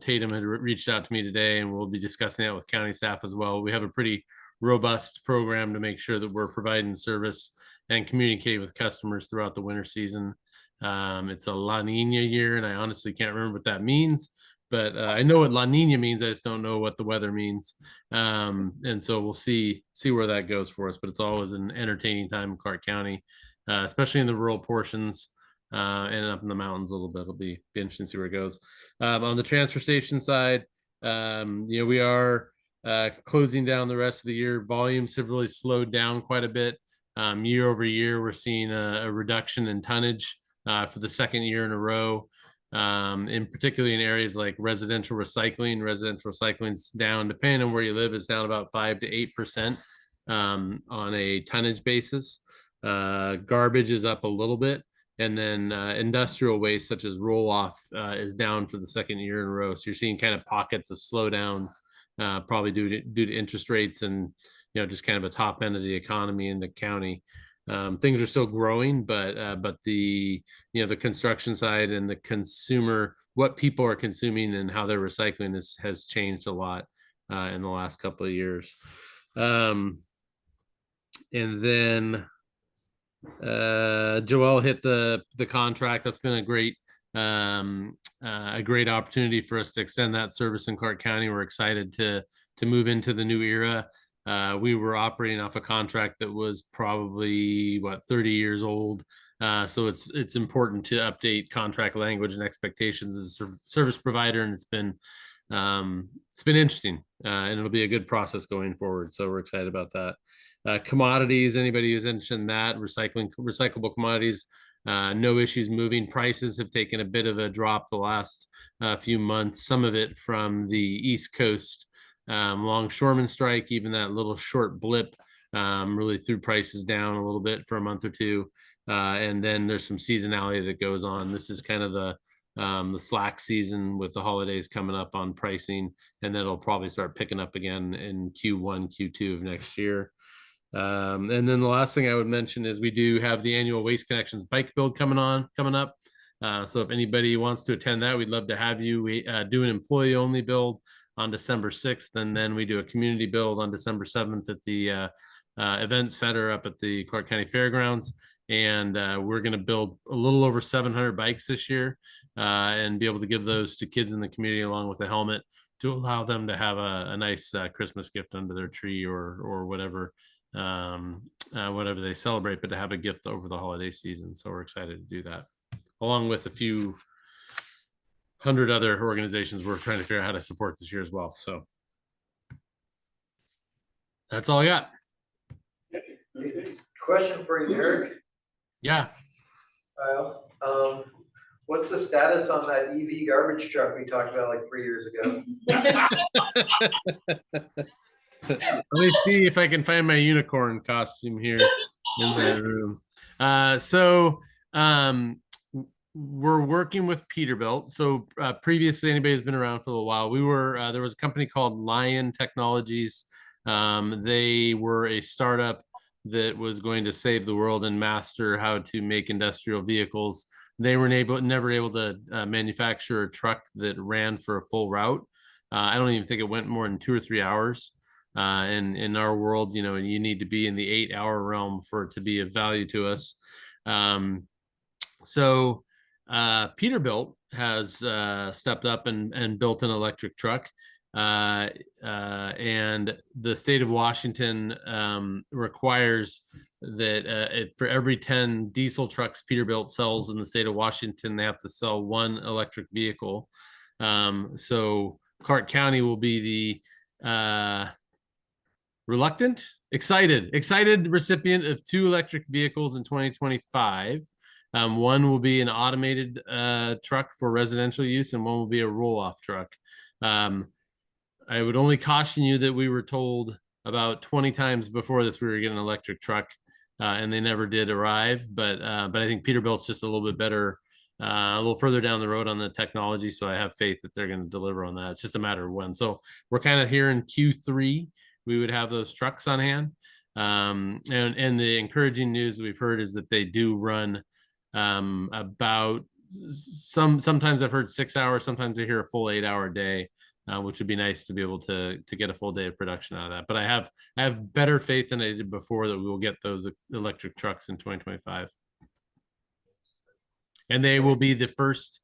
S12: Tatum had reached out to me today, and we'll be discussing that with county staff as well. We have a pretty robust program to make sure that we're providing service and communicating with customers throughout the winter season. It's a La Nina year, and I honestly can't remember what that means. But I know what La Nina means. I just don't know what the weather means. And so we'll see where that goes for us. But it's always an entertaining time in Clark County, especially in the rural portions and up in the mountains a little bit. It'll be interesting to see where it goes. On the transfer station side, we are closing down the rest of the year. Volumes have really slowed down quite a bit. Year over year, we're seeing a reduction in tonnage for the second year in a row. In particularly in areas like residential recycling. Residential recycling's down, depending on where you live, is down about 5 to 8% on a tonnage basis. Garbage is up a little bit, and then industrial waste such as roll-off is down for the second year in a row. So you're seeing kind of pockets of slowdown, probably due to interest rates and just kind of a top end of the economy in the county. Things are still growing, but the the construction side and the consumer, what people are consuming and how they're recycling has changed a lot in the last couple of years. And then Joelle hit the contract. That's been a great opportunity for us to extend that service in Clark County. We're excited to move into the new era. We were operating off a contract that was probably 30 years old. So it's important to update contract language and expectations as a service provider, and it's been interesting, and it'll be a good process going forward. So we're excited about that. Commodities, anybody who's interested in that, recyclable commodities, no issues moving. Prices have taken a bit of a drop the last few months. Some of it from the East Coast longshoreman strike. Even that little short blip really threw prices down a little bit for a month or two. And then there's some seasonality that goes on. This is kind of the slack season with the holidays coming up on pricing, and then it'll probably start picking up again in Q1, Q2 of next year. And then the last thing I would mention is we do have the annual Waste Connections bike build coming up. So if anybody wants to attend that, we'd love to have you. We do an employee only build on December 6th, and then we do a community build on December 7th at the event center up at the Clark County Fairgrounds. And we're going to build a little over 700 bikes this year and be able to give those to kids in the community along with a helmet to allow them to have a nice Christmas gift under their tree or whatever whatever they celebrate, but to have a gift over the holiday season. So we're excited to do that, along with a few hundred other organizations we're trying to figure out how to support this year as well. So that's all I got.
S2: Question for you, Eric.
S12: Yeah.
S2: What's the status on that EV garbage truck we talked about like 3 years ago?
S12: Let me see if I can find my unicorn costume here in the room. We're working with Peterbilt. So previously, anybody who's been around for a little while, there was a company called Lion Technologies. They were a startup that was going to save the world and master how to make industrial vehicles. They were never able to manufacture a truck that ran for a full route. I don't even think it went more than 2 or 3 hours. In our world, you need to be in the 8-hour realm for it to be of value to us. Peterbilt has stepped up and built an electric truck. And the state of Washington requires that for every 10 diesel trucks Peterbilt sells in the state of Washington, they have to sell 1 electric vehicle. So Clark County will be the excited recipient of 2 electric vehicles in 2025. One will be an automated truck for residential use, and one will be a roll-off truck. I would only caution you that we were told about 20 times before this we were getting an electric truck, and they never did arrive. But I think Peterbilt's just a little bit better, a little further down the road on the technology. So I have faith that they're going to deliver on that. It's just a matter of when. So we're kind of here in Q3. We would have those trucks on hand. And the encouraging news we've heard is that they do run about sometimes I've heard 6 hours, sometimes I hear a full 8-hour day, which would be nice to be able to get a full day of production out of that. But I have better faith than I did before that we will get those electric trucks in 2025. And they will be the first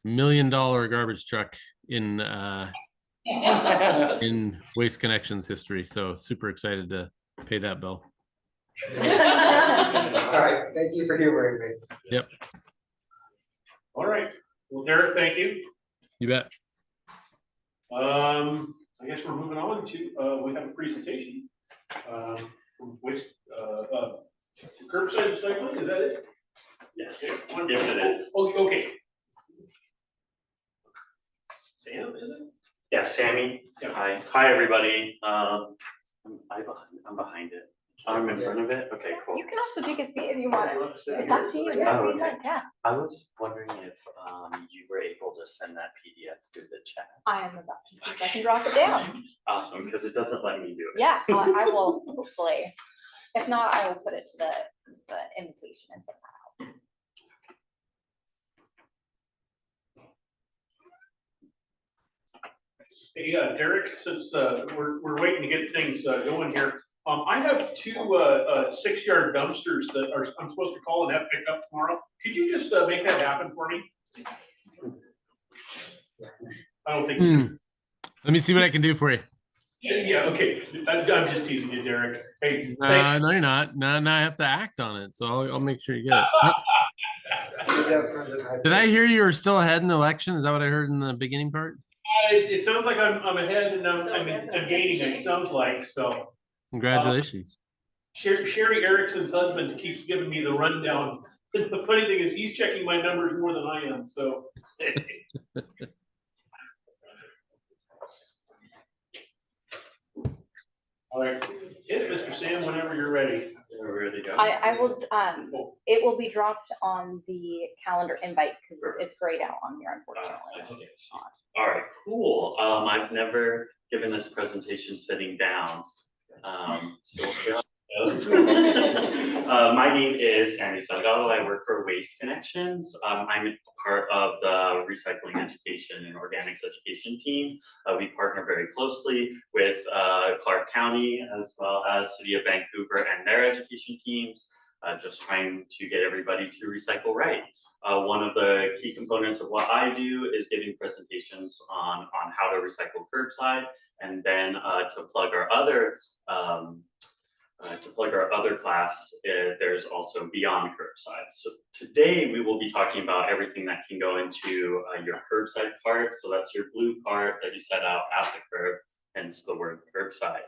S12: $1 million garbage truck in Waste Connections history. So super excited to pay that bill.
S2: All right, thank you for humoring me.
S12: Yep.
S1: All right. Well, Derek, thank you.
S12: You bet.
S1: I guess we're moving on to, we have a presentation. From waste, curbside recycling, is that it?
S13: Yes,
S1: Okay.
S13: yes it is.
S1: Okay. Sam, is it?
S13: Yeah, Sammy.
S1: Yeah.
S13: Hi, everybody. I'm behind it. I'm in front of it. Okay, cool.
S6: You can also take a seat if you want it. It's up to you.
S13: Oh, okay.
S6: Yeah.
S13: I was wondering if you were able to send that PDF through the chat.
S6: I am about to see if I can drop it down.
S13: Awesome, because it doesn't let me do it.
S6: Yeah, I will hopefully. If not, I will put it to the invitation and send that out.
S1: Hey, Derek, since we're waiting to get things going here, I have 2 6-yard dumpsters that I'm supposed to call and have picked up tomorrow. Could you just make that happen for me? I don't think.
S12: Let me see what I can do for you.
S1: Yeah, okay. I'm just teasing you, Derek. Hey,
S12: No, you're not. Now I have to act on it, so I'll make sure you get it. Did I hear you were still ahead in the election? Is that what I heard in the beginning part?
S1: it sounds like I'm ahead and I'm gaining, it sounds like, so.
S12: Congratulations.
S1: Sherry Erickson's husband keeps giving me the rundown. The funny thing is he's checking my numbers more than I am, so. All right, hit Mr. Sam whenever you're ready.
S13: We're ready to go.
S6: I will, it will be dropped on the calendar invite because it's grayed out on here, unfortunately.
S13: All right, cool. I've never given this presentation sitting down. So we'll see how it goes. My name is Sammy Salgado. I work for Waste Connections. I'm part of the recycling education and organics education team. We partner very closely with Clark County as well as City of Vancouver and their education teams. just trying to get everybody to recycle right. One of the key components of what I do is giving presentations on how to recycle curbside, and then to plug our other class, there's also Beyond Curbside. So today we will be talking about everything that can go into your curbside cart. So that's your blue cart that you set out at the curb, hence the word curbside.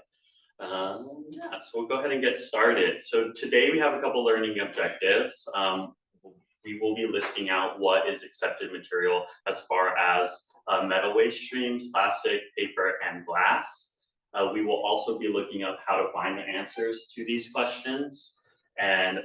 S13: Yeah, so we'll go ahead and get started. So today we have a couple learning objectives. We will be listing out what is accepted material as far as metal waste streams, plastic, paper, and glass. We will also be looking up how to find the answers to these questions. And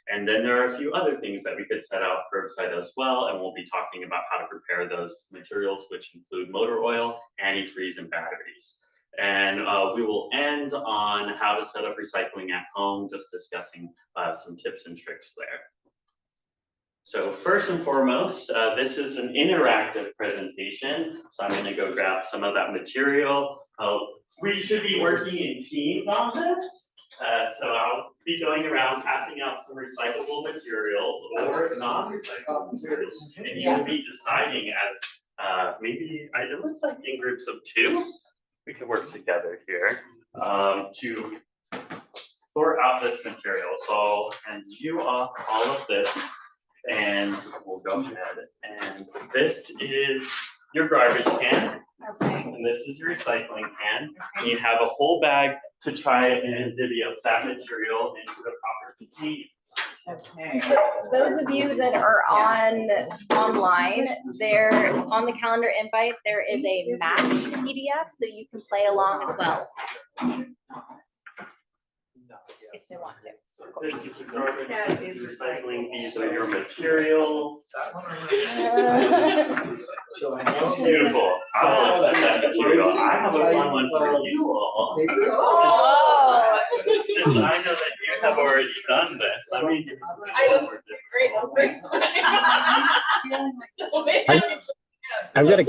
S13: then there are a few other things that we could set out curbside as well, and we'll be talking about how to prepare those materials, which include motor oil, antifreeze, and batteries. And we will end on how to set up recycling at home, just discussing some tips and tricks there. So first and foremost, this is an interactive presentation. So I'm gonna go grab some of that material. We should be working in teams on this. So I'll be going around passing out some recyclable materials or non-recyclable materials. And you'll be deciding as maybe, it looks like in groups of 2, we could work together here to sort out this material. So I'll hand you off all of this, and we'll go ahead. And this is your garbage can.
S3: Okay.
S13: And this is your recycling can. And you have a whole bag to try and divvy up that material into the proper container.
S3: Okay.
S6: Those of you that are online, there on the calendar invite, there is a match PDF, so you can play along as well. If they want to.
S13: This is your garbage, this is recycling, these are your materials. Beautiful. I'll accept that material. I have a fun one for you all.
S6: Oh.
S13: Since I know that you have already done this, I mean.
S14: I've got a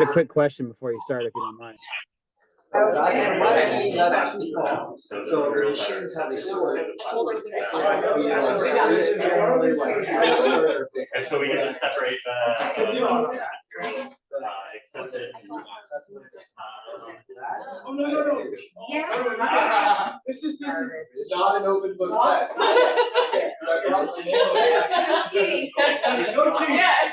S14: quick question before you start, if you don't mind.
S2: So the machines have a sword.
S13: And so we can just separate the accepted.
S2: Oh, no. Yeah. This is not an open book test. Okay,
S6: Yeah.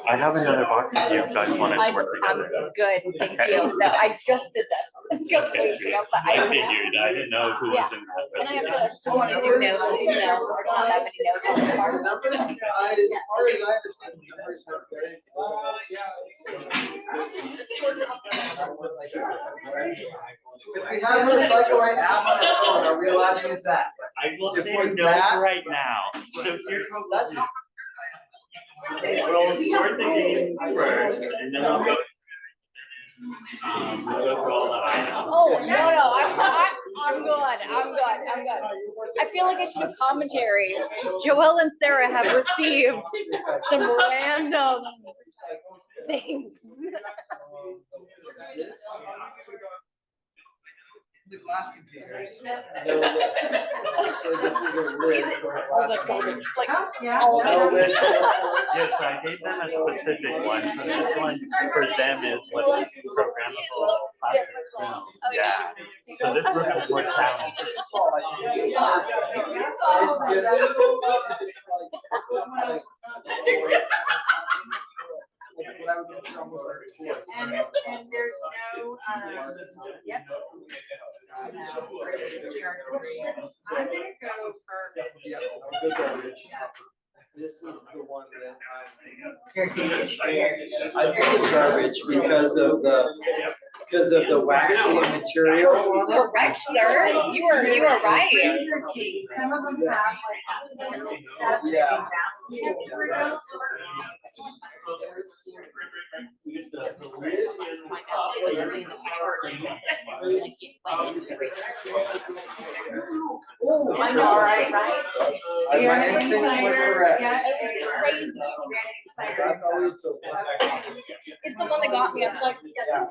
S13: I have another box if you guys want to work together.
S6: I'm good, thank you. No, I just did this. It's just, but
S13: I figured, I didn't know who was in
S6: And I
S13: that.
S6: have to, one of your notes, you know, or not that many notes on the card.
S2: As far as I understand, numbers have very. If we have a recycle right app on our phone, are we allowed to use that?
S13: I will
S2: If
S13: say
S2: we're
S13: no
S2: that-
S13: right now. So here's what we'll do. We'll sort the game first, and then we'll go. We'll go through all the items.
S6: Oh, I'm good. I feel like I should have commentary. Joelle and Sarah have received some random things.
S2: The glass containers. No lid. So this is a lid for a
S6: Oh,
S2: glass
S6: that's
S2: container.
S6: like,
S2: No lid.
S13: Yes, I gave them a specific one, so this one for them is what's programmable plastic film. Yeah, so this one is more challenging.
S3: And there's no, yep. I'm gonna go for.
S2: This is the one that I think it's garbage because of the waxy material on it.
S6: correct, sir. You are right.
S3: Some of them have like.
S2: Yeah.
S3: Oh, I know, right?
S2: My instincts were correct.
S6: Yeah, it's crazy.
S2: That's always so.
S6: It's the one that got me. I was like, oh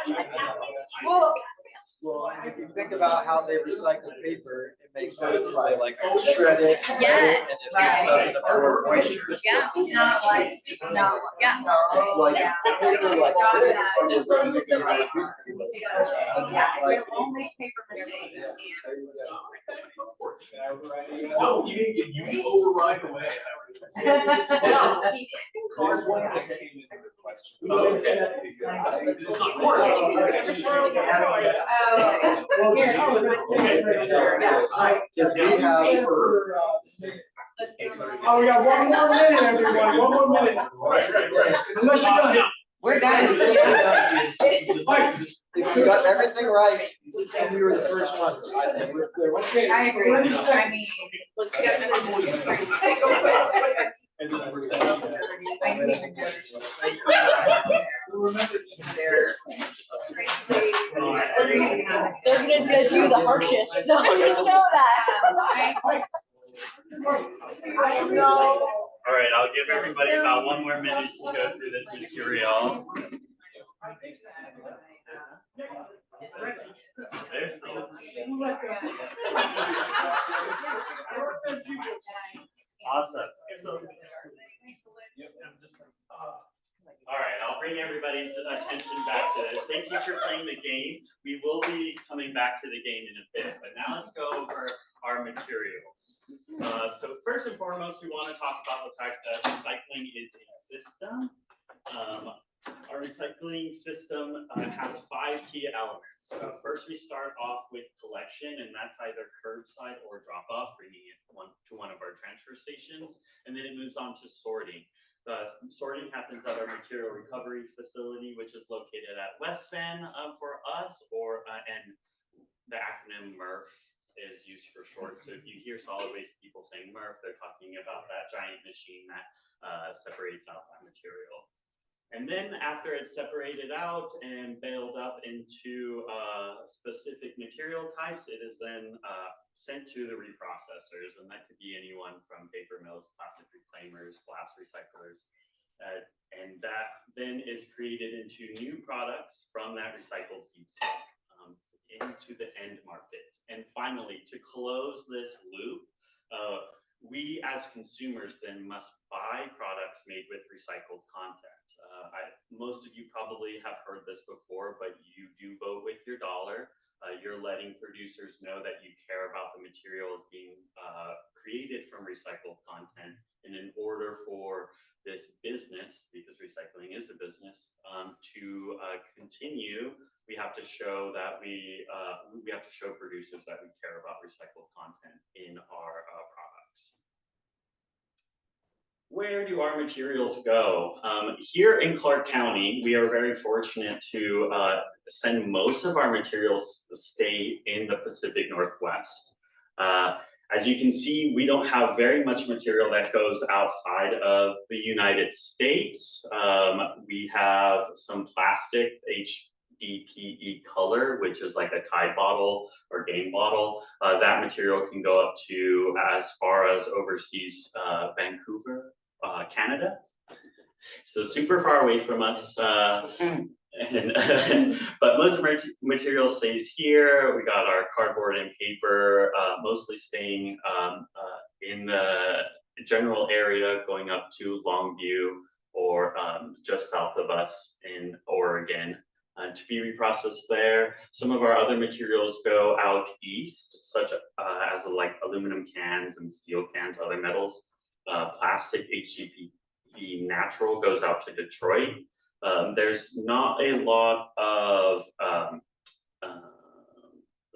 S6: my God.
S2: Well, if you think about how they recycle paper, it makes sense if they like shred it.
S6: Yes.
S2: And it doesn't absorb moisture.
S6: Yeah.
S3: Not like, no,
S6: Yeah.
S2: It's like paper like this.
S3: yeah, only paper machine.
S1: No, you override away.
S6: No, he
S2: Because we have.
S15: Oh, we got one more minute, everyone, one more minute.
S1: Right.
S15: Unless you're done.
S3: We're done.
S15: Mike,
S2: If you got everything right, and we were the first ones, I think we're clear.
S3: I agree. I mean.
S5: Let's get another one. Go quick.
S3: I didn't even notice.
S6: They're gonna judge you the harshest. So you know that.
S3: I know.
S13: All right, I'll give everybody about 1 more minute to go through this material. There's some. Awesome. All right, I'll bring everybody's attention back to this. Thank you for playing the game. We will be coming back to the game in a bit, but now let's go over our materials. So first and foremost, we want to talk about the fact that recycling is a system. Our recycling system has 5 key elements. First, we start off with collection, and that's either curbside or drop-off, bringing it to one of our transfer stations, and then it moves on to sorting. Sorting happens at our material recovery facility, which is located at West Van for us, and the acronym MRF is used for short. So if you hear solid waste people saying MRF, they're talking about that giant machine that separates out that material. And then after it's separated out and baled up into specific material types, it is then sent to the reprocessors. And that could be anyone from paper mills, plastic reclaimers, glass recyclers. And that then is created into new products from that recycled feedstock into the end markets. And finally, to close this loop, we as consumers then must buy products made with recycled content. Most of you probably have heard this before, but you do vote with your dollar. You're letting producers know that you care about the materials being created from recycled content. And in order for this business, because recycling is a business, to continue, we have to show that we have to show producers that we care about recycled content in our products. Where do our materials go? Here in Clark County, we are very fortunate to send most of our materials stay in the Pacific Northwest. As you can see, we don't have very much material that goes outside of the United States. We have some plastic HDPE color, which is like a Tide bottle or Gain bottle. That material can go up to as far as overseas Vancouver, Canada. So super far away from us. But most of our material stays here. We got our cardboard and paper mostly staying in the general area, going up to Longview or just south of us in Oregon to be reprocessed there. Some of our other materials go out east, such as like aluminum cans and steel cans, other metals. Plastic HDPE natural goes out to Detroit. There's not a lot of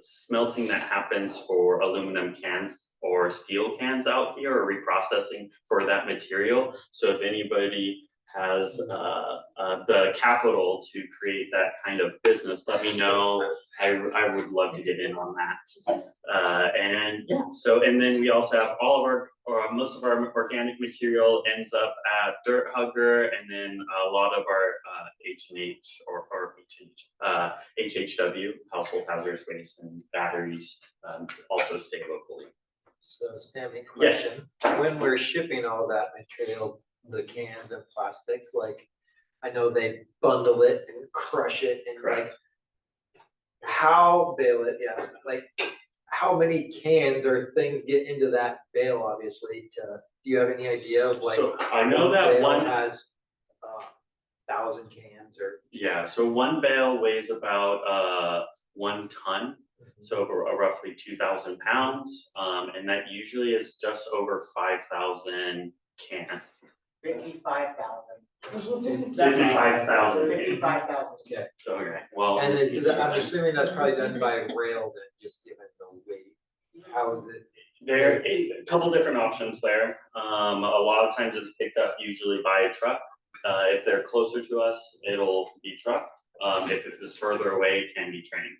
S13: smelting that happens for aluminum cans or steel cans out here, or reprocessing for that material. So if anybody has the capital to create that kind of business, let me know. I would love to get in on that. And yeah, so, and then we also have all of our, or most of our organic material ends up at Dirt Hugger, and then a lot of our H&H or HHW, household hazardous waste and batteries, also stay locally.
S2: So Sammy,
S13: Yes.
S2: question, when we're shipping all that material, the cans and plastics, like, I know they bundle it and crush it and like,
S13: Correct.
S2: how bale it, yeah, like, how many cans or things get into that bale, obviously, do you have any idea of like?
S13: So I know that
S2: bale
S13: one,
S2: has 1,000 cans or?
S13: yeah, so one bale weighs about 1 ton, so roughly 2,000 pounds. And that usually is just over 5,000 cans.
S15: 55,000.
S13: 55,000.
S15: 55,000.
S2: Okay.
S13: Okay, well.
S2: And I'm assuming that's probably done by rail then, just given the weight. How is it?
S13: There are a couple different options there. A lot of times it's picked up usually by a truck. If they're closer to us, it'll be trucked. If it is further away, it can be trained.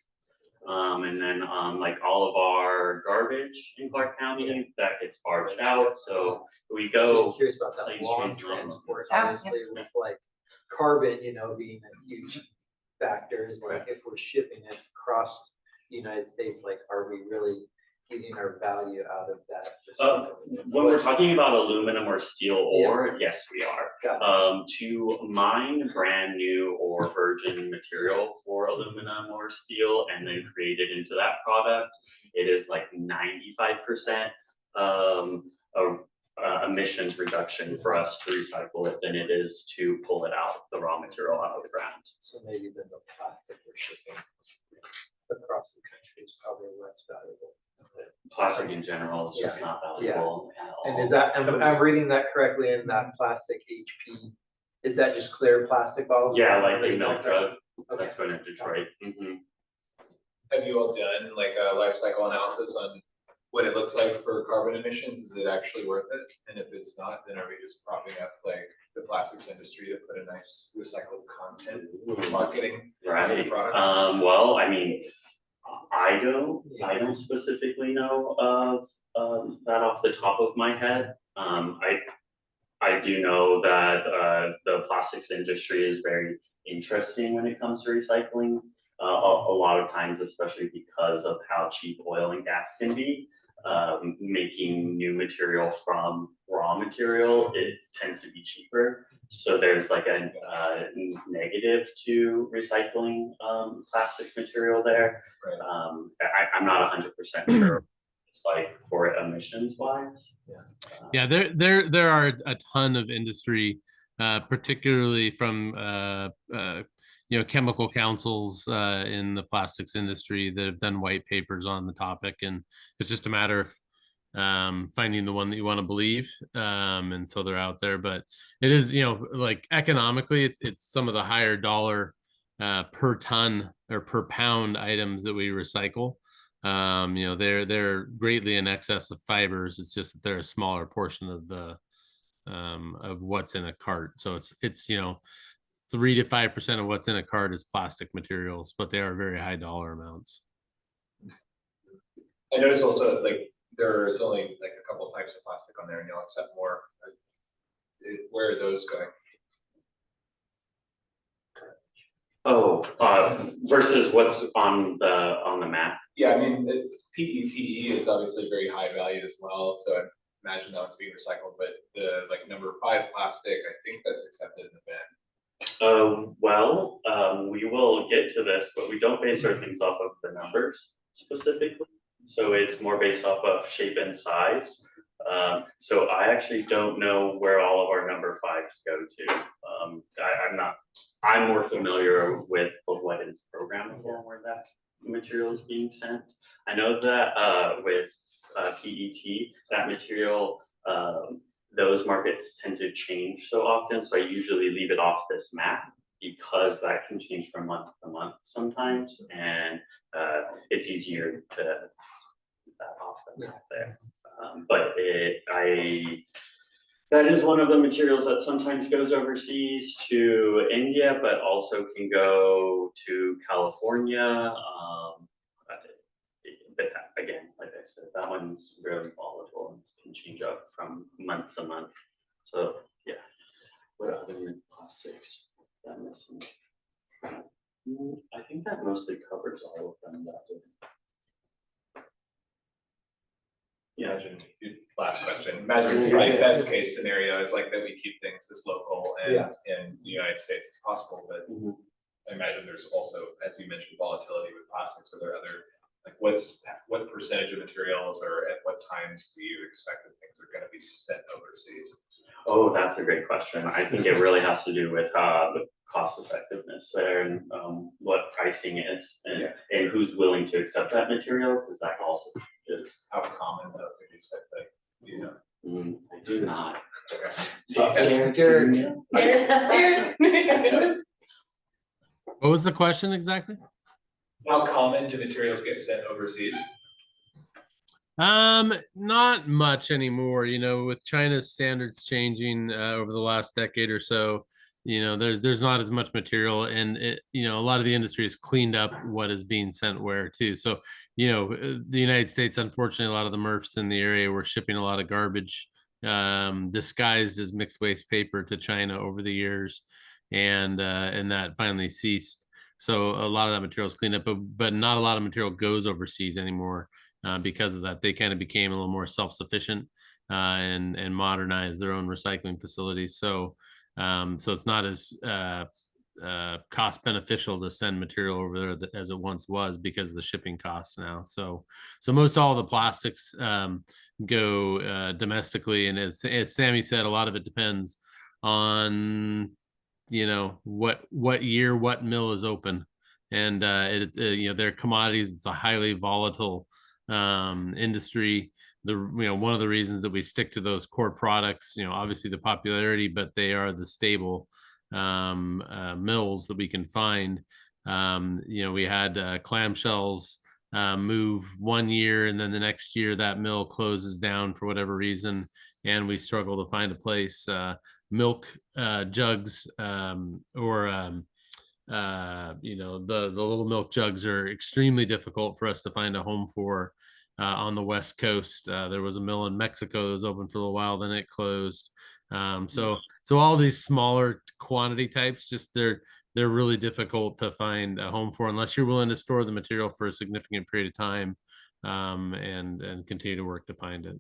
S13: And then like all of our garbage in Clark County, that gets barged out, so we go.
S2: Just curious about that
S13: planes,
S2: long
S13: trains, and
S2: transport,
S3: Yeah.
S2: obviously with like carbon, being a huge factor is like if we're shipping it across the United States, like are we really getting our value out of that?
S13: When we're talking about aluminum or steel ore,
S2: Yeah.
S13: yes, we are.
S2: Got
S13: To mine brand new or virgin material for aluminum or steel and then create it into that product, it is like 95% emissions reduction for us to recycle it than it is to pull it out, the raw material out of the ground.
S2: So maybe then the plastic we're shipping across the country is probably less valuable.
S13: Plastic in general is just not valuable at all.
S2: And is that, I'm reading that correctly, in that plastic HP, is that just clear plastic bottles?
S13: Yeah, like the milk jug,
S2: Okay.
S13: that's going to Detroit. Mhm.
S4: Have you all done like a life cycle analysis on what it looks like for carbon emissions? Is it actually worth it? And if it's not, then are we just propping up like the plastics industry to put a nice recycled content marketing?
S13: Right,
S4: products?
S13: well, I mean, I don't specifically know of that off the top of my head. I do know that the plastics industry is very interesting when it comes to recycling. A lot of times, especially because of how cheap oil and gas can be, making new material from raw material, it tends to be cheaper. So there's like a negative to recycling plastic material there.
S4: Right.
S13: I'm not 100% sure, it's like for emissions wise.
S12: Yeah, there are a ton of industry, particularly from chemical councils in the plastics industry that have done white papers on the topic, and it's just a matter of finding the one that you want to believe, and so they're out there. But it is, like economically, it's some of the higher dollar per ton or per pound items that we recycle. They're greatly in excess of fibers. It's just that they're a smaller portion of the of what's in a cart. So it's 3 to 5% of what's in a cart is plastic materials, but they are very high dollar amounts.
S4: I noticed also like there's only like a couple of types of plastic on there, and you'll accept more. Where are those going?
S13: Versus what's on the map.
S4: Yeah, I mean, PETE is obviously very high valued as well, so I imagine that it's being recycled, but the like number 5 plastic, I think that's accepted in the bin.
S13: We will get to this, but we don't base our things off of the numbers specifically. So it's more based off of shape and size. So I actually don't know where all of our number 5s go to. I'm more familiar with what is programmable, where that material is being sent. I know that with PET, that material, those markets tend to change so often. So I usually leave it off this map because that can change from month to month sometimes. And it's easier to keep that off the map there. That is one of the materials that sometimes goes overseas to India, but also can go to California. But again, like I said, that one's really volatile and can change up from month to month. So yeah, what other plastics am I missing? I think that mostly covers all of them. Yeah.
S4: Last question, imagine the best case scenario is like that we keep things as local and
S2: Yeah.
S4: in the United States as possible, but I imagine there's also, as you mentioned, volatility with plastics. Are there other, like what percentage of materials or at what times do you expect that things are gonna be sent overseas?
S13: Oh, that's a great question. I think it really has to do with the cost effectiveness and what pricing is and who's willing to accept that material, because that also is.
S4: How common though, would you say, like, you know?
S13: I do not.
S12: What was the question exactly?
S4: How common do materials get sent overseas?
S12: Not much anymore, you know, with China's standards changing over the last decade or so. You know, there's not as much material, and you know, a lot of the industry has cleaned up what is being sent where too. So, you know, the United States, unfortunately, a lot of the MRFs in the area were shipping a lot of garbage disguised as mixed waste paper to China over the years, and that finally ceased. So a lot of that material is cleaned up, but not a lot of material goes overseas anymore. Because of that, they kind of became a little more self-sufficient and modernized their own recycling facilities. So it's not as cost beneficial to send material over there as it once was because of the shipping costs now. So most all the plastics go domestically, and as Sammy said, a lot of it depends on, you know, what year what mill is open, and you know, they're commodities. It's a highly volatile industry. One of the reasons that we stick to those core products, you know, obviously the popularity, but they are the stable mills that we can find. You know, we had clamshells move one year, and then the next year that mill closes down for whatever reason, and we struggle to find a place. Milk jugs you know, the little milk jugs are extremely difficult for us to find a home for on the West Coast. There was a mill in Mexico that was open for a little while, then it closed. So all these smaller quantity types, just they're really difficult to find a home for unless you're willing to store the material for a significant period of time and continue to work to find it.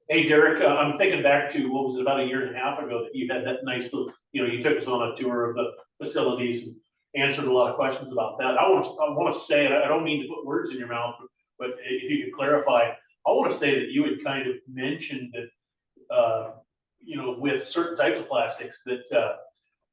S1: Hey, Derek, I'm thinking back to, what was it, about a year and a half ago that you had that nice little, you know, you took us on a tour of the facilities and answered a lot of questions about that. I want to say, and I don't mean to put words in your mouth, but if you could clarify, I want to say that you had kind of mentioned that, you know, with certain types of plastics that,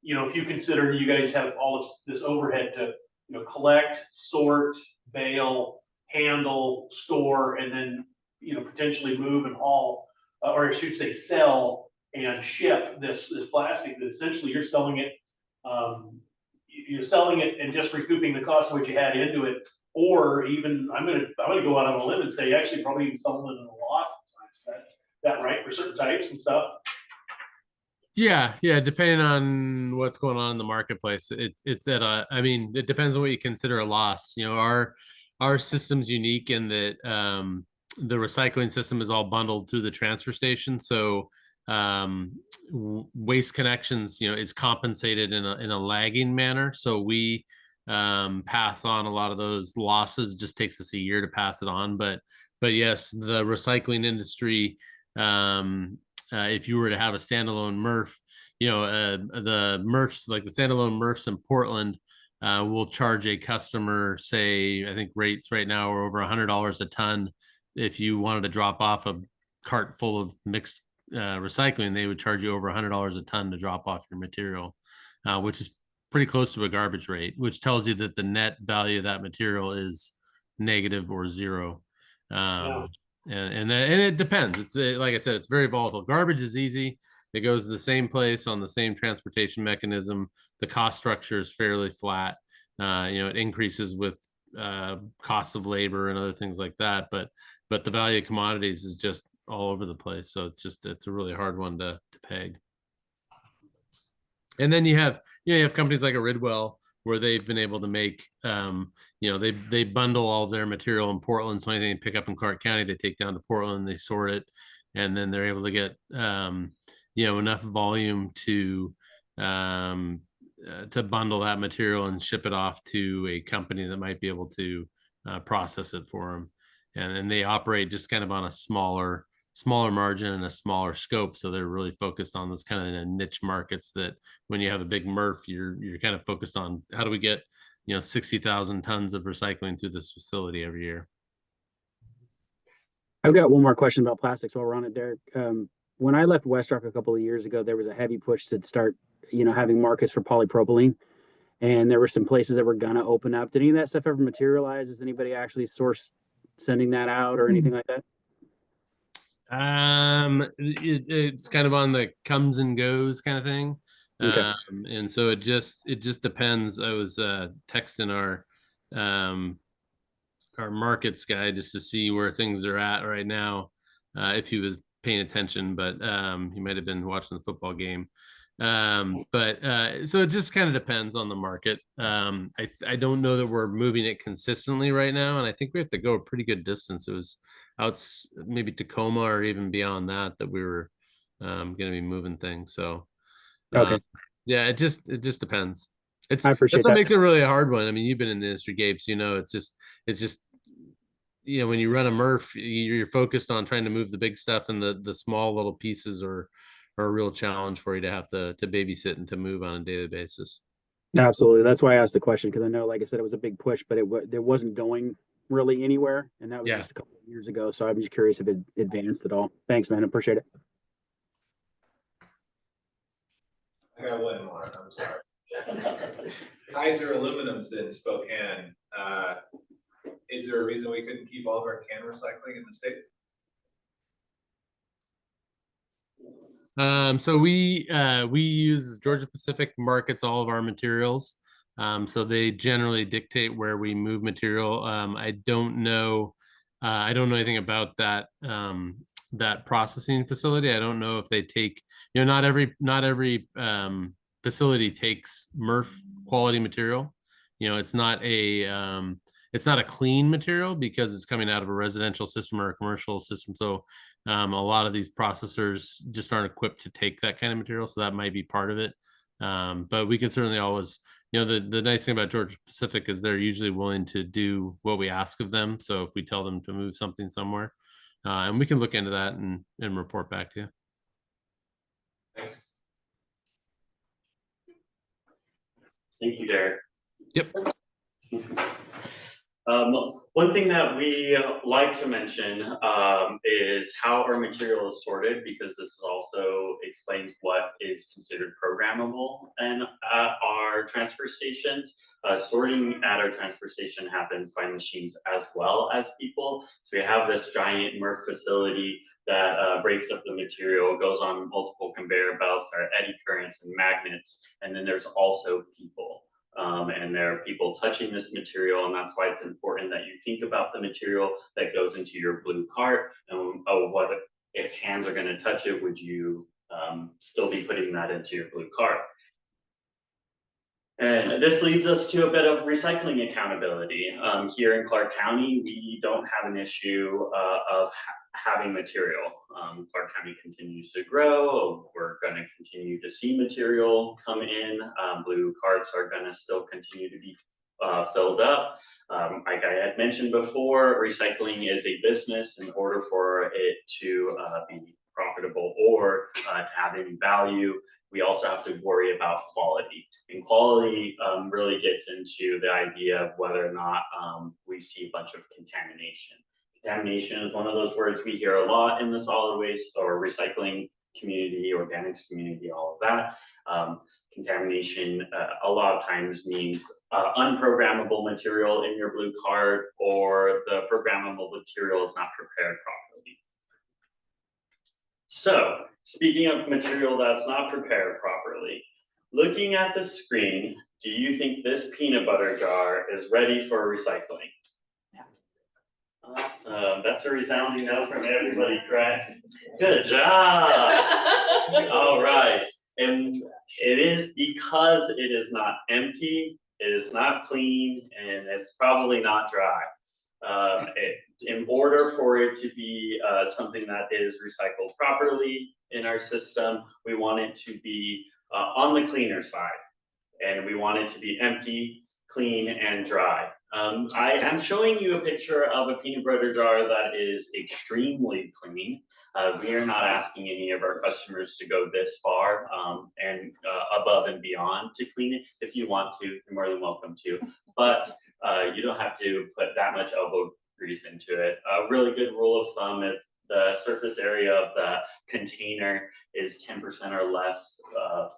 S1: you know, if you consider you guys have all of this overhead to, you know, collect, sort, bale, handle, store, and then, you know, potentially move and haul, or I should say sell and ship this plastic, that essentially you're selling it, and just recouping the cost of what you had into it, or even I'm gonna go out on a limb and say actually probably even selling it at a loss. That right for certain types and stuff.
S12: Yeah, depending on what's going on in the marketplace, it's at a, I mean, it depends on what you consider a loss. You know, our system's unique in that the recycling system is all bundled through the transfer station. So Waste Connections, you know, is compensated in a lagging manner. So we pass on a lot of those losses. It just takes us a year to pass it on. But yes, the recycling industry, if you were to have a standalone MRF, you know, the MRFs, like the standalone MRFs in Portland, will charge a customer, say, I think rates right now are over $100 a ton. If you wanted to drop off a cart full of mixed recycling, they would charge you over $100 a ton to drop off your material, which is pretty close to a garbage rate, which tells you that the net value of that material is negative or zero. And it depends. It's like I said, it's very volatile. Garbage is easy. It goes to the same place on the same transportation mechanism. The cost structure is fairly flat. You know, it increases with costs of labor and other things like that, but the value of commodities is just all over the place. So it's a really hard one to peg. And then you have companies like a Ridwell where they've been able to make, you know, they bundle all their material in Portland. So anything they pick up in Clark County, they take down to Portland, they sort it, and then they're able to get, you know, enough volume to bundle that material and ship it off to a company that might be able to process it for them. and then they operate just kind of on a smaller margin and a smaller scope. So they're really focused on those kind of niche markets that when you have a big MRF, you're kind of focused on how do we get, 60,000 tons of recycling through this facility every year.
S14: I've got one more question about plastics while we're on it, Derek. When I left Westrock a couple of years ago, there was a heavy push to start, having markets for polypropylene. And there were some places that were gonna open up. Did any of that stuff ever materialize? Does anybody actually source sending that out or anything like that?
S12: It's kind of on the comes and goes kind of thing.
S14: Okay.
S12: And so it just depends. I was texting our markets guy just to see where things are at right now, if he was paying attention, but he might have been watching the football game. But so it just kind of depends on the market. I don't know that we're moving it consistently right now, and I think we have to go a pretty good distance. It was out maybe Tacoma or even beyond that we were going to be moving things. So
S14: okay,
S12: yeah, it just depends.
S14: I appreciate
S12: that's what
S14: that.
S12: makes it really a hard one. I mean, you've been in the industry, Gabe, so it's just when you run a MRF, you're focused on trying to move the big stuff, and the small little pieces are a real challenge for you to have to babysit and to move on a daily basis.
S14: Absolutely. That's why I asked the question, because I know, like I said, it was a big push, but there wasn't going really anywhere, and that was just a couple of years ago. So I'm just curious if it advanced at all. Thanks, man. I appreciate it.
S4: I got one more, I'm sorry. Kaiser Aluminum's in Spokane. Is there a reason we couldn't keep all of our can recycling in the state?
S12: So we use Georgia Pacific markets all of our materials. So they generally dictate where we move material. I don't know anything about that that processing facility. I don't know if they take, not every facility takes MRF quality material. It's not a clean material because it's coming out of a residential system or a commercial system. So a lot of these processors just aren't equipped to take that kind of material. So that might be part of it. But we can certainly always, the nice thing about Georgia Pacific is they're usually willing to do what we ask of them. So if we tell them to move something somewhere, and we can look into that and report back to you.
S4: Thanks.
S13: Thank you, Derek.
S12: Yep.
S13: One thing that we like to mention is how our material is sorted, because this also explains what is considered programmable in our transfer stations. Sorting at our transfer station happens by machines as well as people. So we have this giant MRF facility that breaks up the material, goes on multiple conveyor belts, our eddy currents and magnets, and then there's also people. And there are people touching this material, and that's why it's important that you think about the material that goes into your blue cart, and what if hands are going to touch it, would you still be putting that into your blue cart? And this leads us to a bit of recycling accountability. Here in Clark County, we don't have an issue of having material. Clark County continues to grow. We're going to continue to see material come in. Blue carts are going to still continue to be filled up. Like I had mentioned before, recycling is a business. In order for it to be profitable or to have any value, we also have to worry about quality. And quality really gets into the idea of whether or not we see a bunch of contamination. Contamination is one of those words we hear a lot in the solid waste or recycling community, organics community, all of that. Contamination a lot of times means unprogrammable material in your blue cart, or the programmable material is not prepared properly. So, speaking of material that's not prepared properly, looking at the screen, do you think this peanut butter jar is ready for recycling? Awesome. That's a resounding no from everybody, correct? Good job. All right. And it is because it is not empty, it is not clean, and it's probably not dry. In order for it to be something that is recycled properly in our system, we want it to be on the cleaner side. And we want it to be empty, clean, and dry. I am showing you a picture of a peanut butter jar that is extremely clean. We are not asking any of our customers to go this far and above and beyond to clean it. If you want to, you're more than welcome to, but you don't have to put that much elbow grease into it. A really good rule of thumb, if the surface area of the container is 10% or less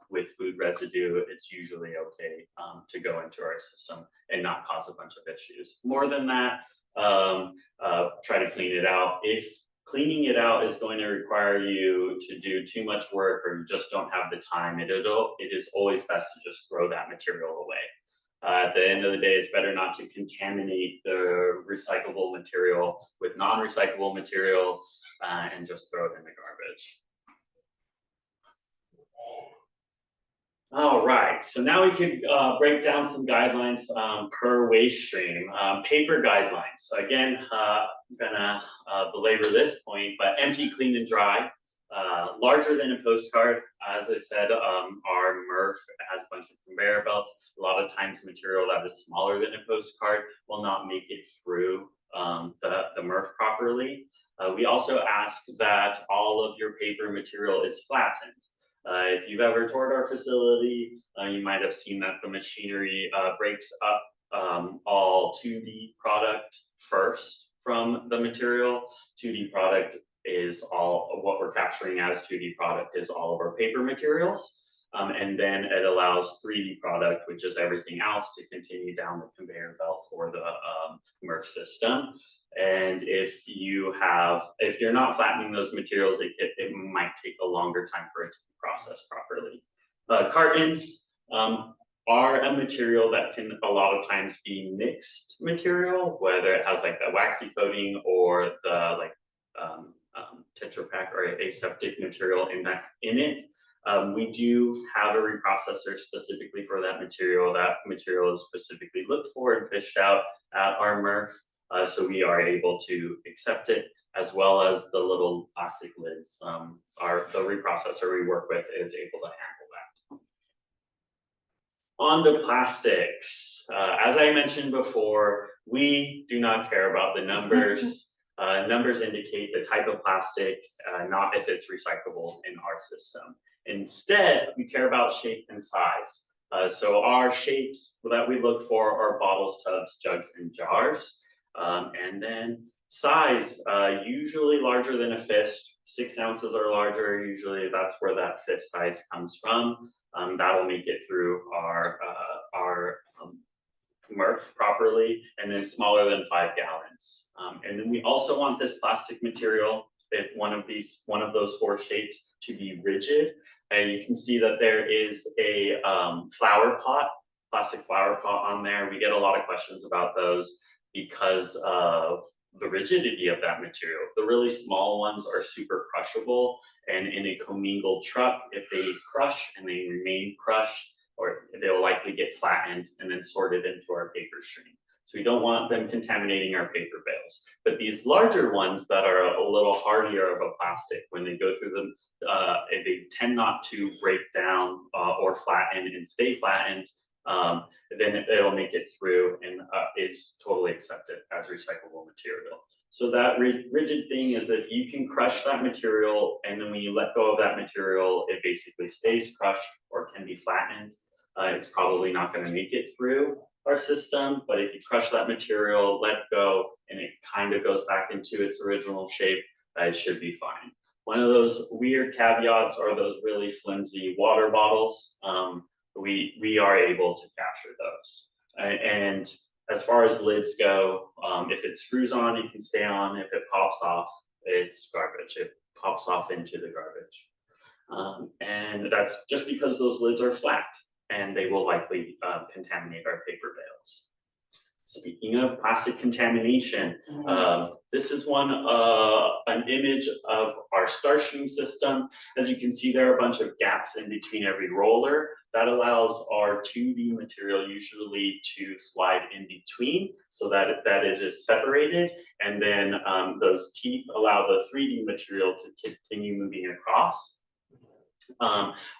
S13: with food residue, it's usually okay to go into our system and not cause a bunch of issues. More than that, try to clean it out. If cleaning it out is going to require you to do too much work or you just don't have the time, it is always best to just throw that material away. At the end of the day, it's better not to contaminate the recyclable material with non-recyclable material and just throw it in the garbage. All right, so now we can break down some guidelines per waste stream. Paper guidelines. So again, I'm gonna belabor this point, but empty, clean, and dry. Larger than a postcard. As I said, our MRF has a bunch of conveyor belts. A lot of times material that is smaller than a postcard will not make it through the MRF properly. We also ask that all of your paper material is flattened. If you've ever toured our facility, you might have seen that the machinery breaks up all 2D product first from the material. 2D product is all what we're capturing as 2D product is all of our paper materials. And then it allows 3D product, which is everything else, to continue down the conveyor belt for the MRF system. And if you're not flattening those materials, it might take a longer time for it to be processed properly. Cartons are a material that can a lot of times be mixed material, whether it has like the waxy coating or the like Tetra Pak or aseptic material in it. We do have a reprocessor specifically for that material. That material is specifically looked for and fished out at our MRF. So we are able to accept it, as well as the little plastic lids. The reprocessor we work with is able to handle that. On to plastics. As I mentioned before, we do not care about the numbers. Numbers indicate the type of plastic, not if it's recyclable in our system. Instead, we care about shape and size. So our shapes that we look for are bottles, tubs, jugs, and jars. And then size, usually larger than a fist. 6 ounces or larger, usually that's where that fist size comes from. That'll make it through our MRF properly, and then smaller than 5 gallons. And then we also want this plastic material, if one of those 4 shapes, to be rigid. And you can see that there is a plastic flower pot on there. We get a lot of questions about those because of the rigidity of that material. The really small ones are super crushable, and in a commingled truck, if they crush and they remain crushed, or they'll likely get flattened and then sorted into our paper stream. So we don't want them contaminating our paper bales. But these larger ones that are a little hardier of a plastic, when they go through them, they tend not to break down or flatten and stay flattened. Then it'll make it through and is totally accepted as recyclable material. So that rigid thing is if you can crush that material, and then when you let go of that material, it basically stays crushed or can be flattened. It's probably not going to make it through our system, but if you crush that material, let go, and it kind of goes back into its original shape, it should be fine. One of those weird caveats are those really flimsy water bottles. We are able to capture those. And as far as lids go, if it screws on, it can stay on. If it pops off, it's garbage. It pops off into the garbage. And that's just because those lids are flat, and they will likely contaminate our paper bales. Speaking of plastic contamination, this is an image of our Starstream system. As you can see, there are a bunch of gaps in between every roller. That allows our 2D material usually to slide in between so that it is separated. And then those teeth allow the 3D material to continue moving across.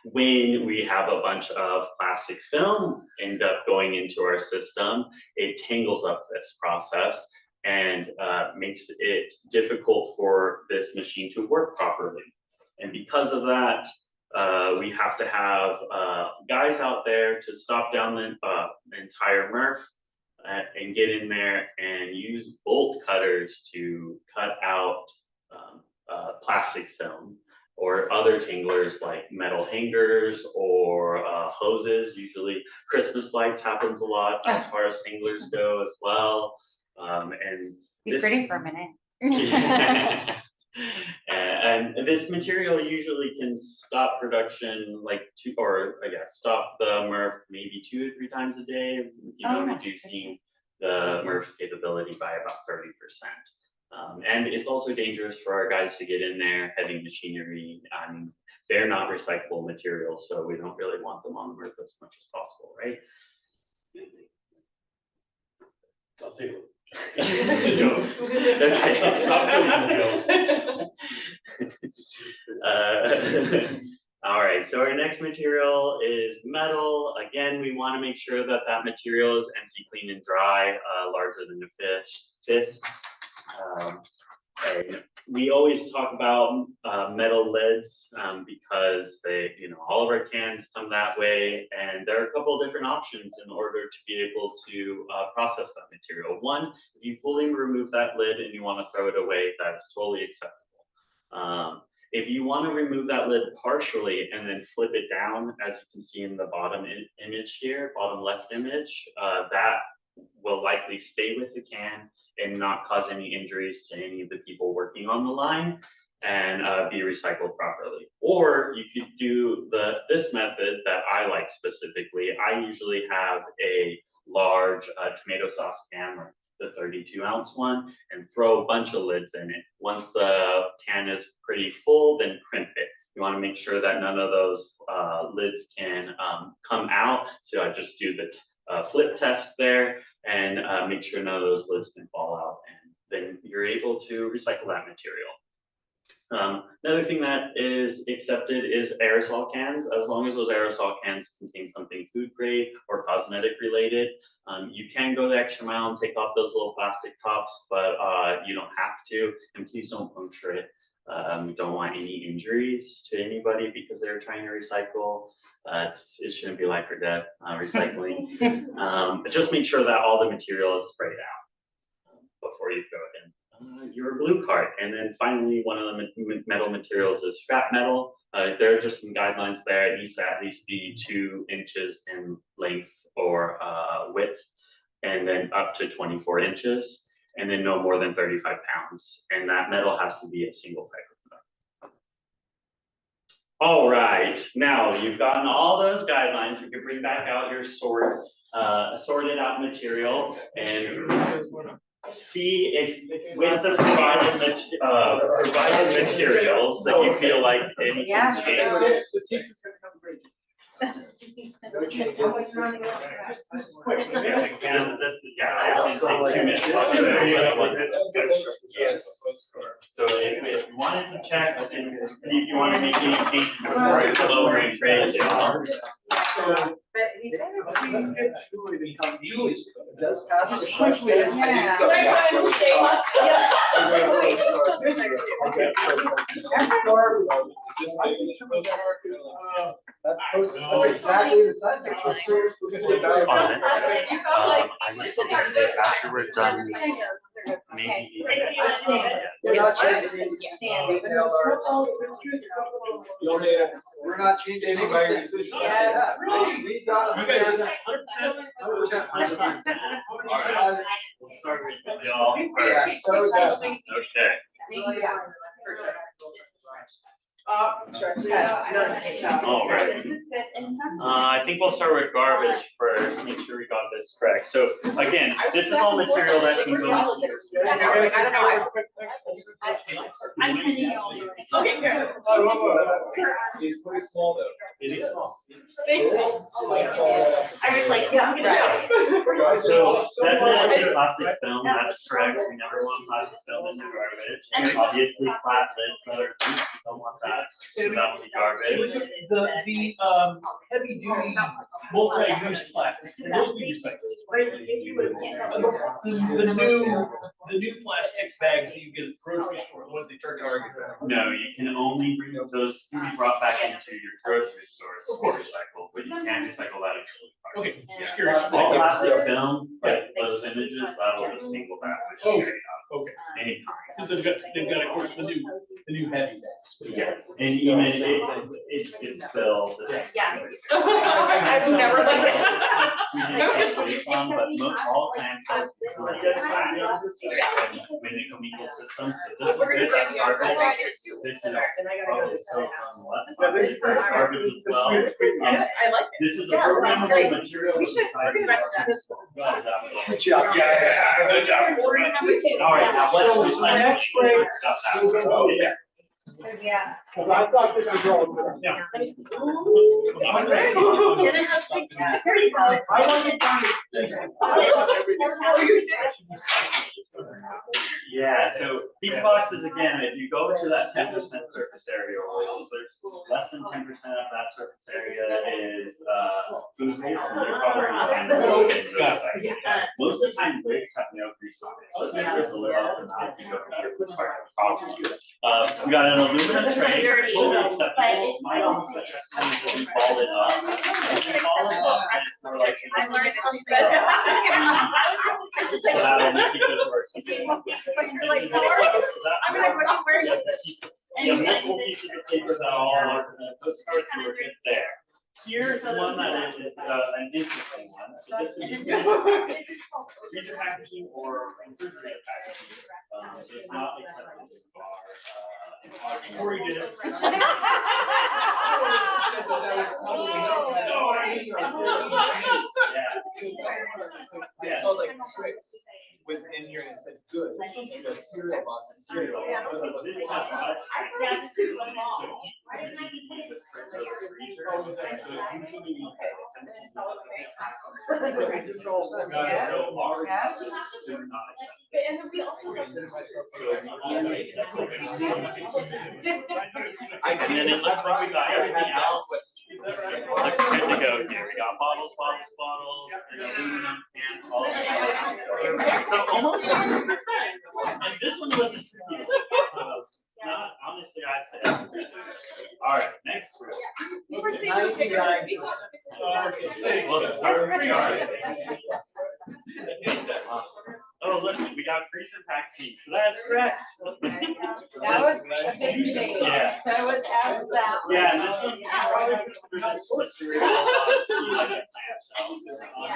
S13: When we have a bunch of plastic film end up going into our system, it tangles up this process and makes it difficult for this machine to work properly. And because of that, we have to have guys out there to stop down the entire MRF and get in there and use bolt cutters to cut out plastic film or other tanglers like metal hangers or hoses. Usually Christmas lights happens a lot as far as tanglers go as well. And
S3: Be
S13: this-
S3: pretty for a minute.
S13: And this material usually can stop production like stop the MRF maybe 2 or 3 times a day, reducing the MRF capability by about 30%. And it's also dangerous for our guys to get in there, heavy machinery. They're not recyclable materials, so we don't really want them on the MRF as much as possible, right?
S1: I'll take it.
S13: It's a joke. Okay, stop doing the joke. All right, so our next material is metal. Again, we want to make sure that that material is empty, clean, and dry, larger than a fist. And we always talk about metal lids because they, all of our cans come that way, and there are a couple of different options in order to be able to process that material. One, if you fully remove that lid and you want to throw it away, that is totally acceptable. If you want to remove that lid partially and then flip it down, as you can see in the bottom image here, bottom left image, that will likely stay with the can and not cause any injuries to any of the people working on the line and be recycled properly. Or you could do this method that I like specifically. I usually have a large tomato sauce can, like the 32-ounce one, and throw a bunch of lids in it. Once the can is pretty full, then crimp it. You want to make sure that none of those lids can come out. So I just do the flip test there and make sure none of those lids can fall out, and then you're able to recycle that material. Another thing that is accepted is aerosol cans. As long as those aerosol cans contain something food grade or cosmetic related, you can go the extra mile and take off those little plastic tops, but you don't have to, and please don't puncture it. We don't want any injuries to anybody because they're trying to recycle. It shouldn't be life or death recycling. Just make sure that all the material is sprayed out before you throw it in your blue cart. And then finally, one of the metal materials is scrap metal. There are just some guidelines there. It needs to at least be 2 inches in length or width, and then up to 24 inches. And then no more than 35 pounds. And that metal has to be a single type of metal. All right, now you've gotten all those guidelines. You can bring back out your sorted out material and see if with the provided materials that you feel like anything changes.
S2: No changes.
S15: This is quick.
S13: So if you wanted to check and see if you want to make any changes before it's lowering trade,
S5: But he said
S15: Let's get Julie to come. Julie's.
S2: It does pass.
S15: Just quickly and see
S3: Yeah.
S15: something.
S2: That's exactly the size of it.
S5: You felt like
S13: after we're done, maybe.
S2: We're not changing any detail or. We're not changing anything.
S5: Yeah.
S2: We got
S15: You guys-
S2: 100%.
S13: We'll start with y'all
S2: Yeah,
S13: first.
S2: so good.
S13: Okay.
S5: Stress.
S13: All right. I think we'll start with garbage first, make sure we got this correct. So again, this is all material that can go into your.
S5: I don't know.
S11: I'm sending you all.
S5: Okay, good.
S4: It's pretty small though.
S13: It is small.
S5: Thanks.
S11: I was like, yeah, I'm gonna.
S13: So definitely plastic film, that's correct. We never want plastic film in the garbage. And obviously flat lids that are loose, we don't want that. So that would be garbage.
S1: The heavy duty multi-use plastic, can those be recycled? The new plastic bags that you get at the grocery store, the ones they charge our.
S13: No, you can only bring those to be brought back into your grocery stores for recycle, but you can't recycle that into the garbage.
S1: Okay, just curious.
S13: All plastic film, but those images, that'll just single back with you
S1: Okay.
S13: anytime.
S1: Because they've got, of course, the new heavy bags.
S13: Yes, and even it's still the same.
S11: Yeah.
S5: I've never looked at
S13: We didn't get this one, but most all landfills get when they come ecosystems, so this is good, that's garbage. This is probably so this is garbage as well.
S5: I like it.
S13: This is a
S5: Yeah, this sounds great.
S13: programmable material.
S5: We should organize that.
S1: Good job. Yeah, good job.
S13: All right, now let's.
S15: So, next break, we'll go.
S13: Yeah.
S3: Yeah.
S15: I thought this was all good.
S1: Yeah.
S15: I wanted
S13: Yeah, so these boxes, again, if you go to that 10% surface area oils, there's less than 10% of that surface area is food waste, and they're covering most of the time, rigs have no grease on it, so there's a little of that. We got an aluminum tray, totally acceptable. My own such a smooth, we ball it up. If we ball it up, and it's more like.
S5: I learned something.
S13: So that'll make it go to our system.
S5: But you're like, I'm like, where are you?
S13: Multiple pieces of paper that all are postcards, so we're good there. Here's one that is an interesting one. So this is freezer packaging or refrigerator packaging. So it's not acceptable for
S1: Corey did it.
S4: I saw like tricks was in here and it said good, so you got cereal box and cereal.
S13: So this has much.
S11: That's too small.
S13: So usually you
S5: And then we also.
S13: And then it looks like we got everything else. Looks good to go here. We got bottles, and aluminum cans, all of that. So almost 100%. And this one wasn't tricky. Not, honestly, I'd say. All right, next group. Oh, look, we got freezer packaging, so that's correct.
S3: That was a big thing.
S13: Yeah.
S3: So it was that.
S13: Yeah, and this one's probably considered as material.